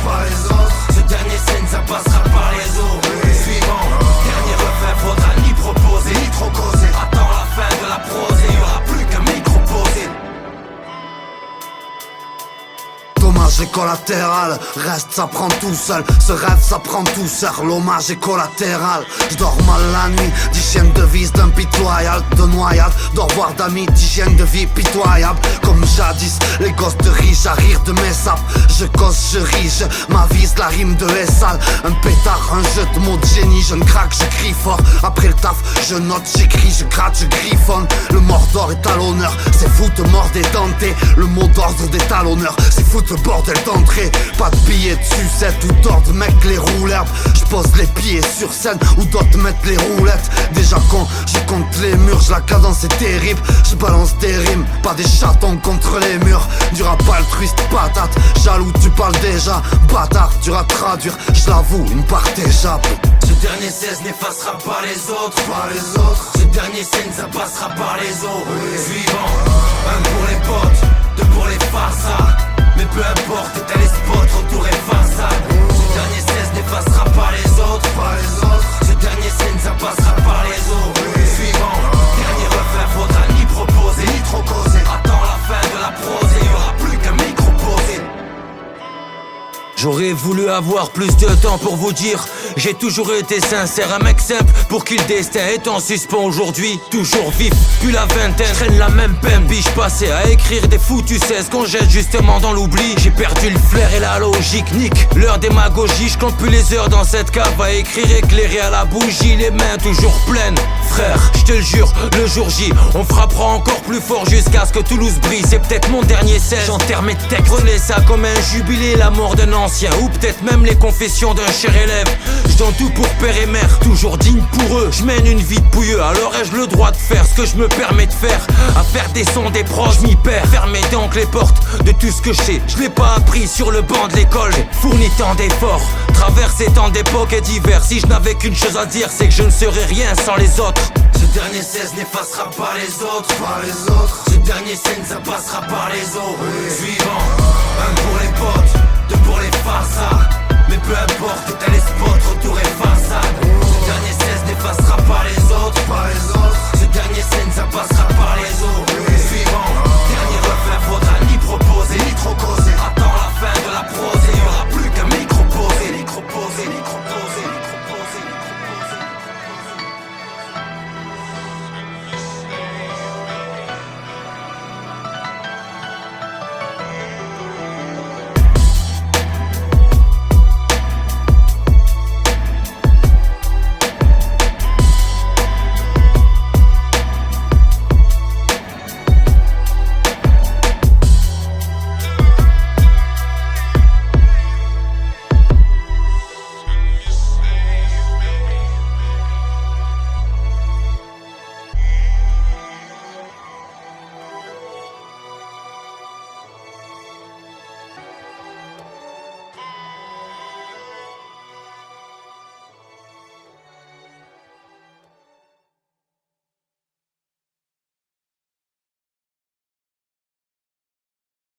Ce dernier scène ça passera par les autres. Suivant, dernier refrain, faudra ni proposer, ni trop causer. Attends la fin de la prose et y'aura plus qu'un micro posé. Dommage est collatéral, reste ça prend tout seul. Ce rêve ça prend tout seul, l'hommage est collatéral. Je dors mal la nuit, d'hygiène de vie d'impitoyable, de noyade, d'au revoir d'amis, d'hygiène de vie pitoyable. Comme jadis, les gosses de riches à rire de mes sapes. Je cause, je ris, je m'avise la rime de Essal. Un pétard, un jeu de mots de génie, je ne craque, je crie fort. Après le taf, je note, j'écris, je gratte, je griffonne. Le Mordor est à l'honneur, c'est foot mort des dentés. Le mot d'ordre des talonneurs, c'est foot bordel d'entrée. Pas de billets de sucette ou d'ordre, mec les roulettes. Je pose les pieds sur scène ou d'autres mettent les roulettes. Déjà quand je compte les murs, la cadence est terrible. Je balance des rimes, pas des chatons contre les murs. Du rap altruiste, patate, jaloux tu parles déjà. Bâtard, dur à traduire, je l'avoue, une part échappe. Ce dernier 16 n'effacera pas les autres, Ce dernier scène ça passera par les autres. Suivant, un pour les potes, deux pour les farces. Mais peu importe, éteins les spots, retour et façade. Ce dernier 16 n'effacera pas les autres, Ce dernier scène ça passera par les autres. Suivant, dernier refrain, faudra ni proposer, ni trop causer. Attends la fin de la prose et y'aura plus qu'un micro posé. J'aurais voulu avoir plus de temps pour vous dire J'ai toujours été sincère, un mec simple pour qui le destin est en suspens aujourd'hui. Toujours vif, puis la vingtaine, traîne la même peine. Biche passé à écrire des foutus 16 qu'on jette justement dans l'oubli. J'ai perdu le flair et la logique, nique l'heure démagogie. Je compte plus les heures dans cette cave à écrire éclairé à la bougie, les mains toujours pleines. Frère, je te le jure, le jour J, on frappera encore plus fort jusqu'à ce que Toulouse brille. C'est peut-être mon dernier 16, j'enterre mes textes. Prenez ça comme un jubilé, la mort d'un ancien, ou peut-être même les confessions d'un cher élève. Je donne tout pour père et mère, toujours digne pour eux. Je mène une vie de pouilleux, alors ai-je le droit de faire ce que je me permets de faire? À faire des sons des proches, je m'y perds. Fermez donc les portes de tout ce que je sais. Je l'ai pas appris sur le banc de l'école. J'ai fourni tant d'efforts, traversé tant d'époques et divers. Si je n'avais qu'une chose à dire, c'est que je ne serais rien sans les autres. Ce dernier 16 n'effacera pas les autres, Ce dernier scène ça passera par les autres. Suivant, un pour les potes, deux pour les façades. Mais peu importe, t'as les spots, retour et façade. Ce dernier 16 n'effacera pas les autres, Ce dernier scène ça passera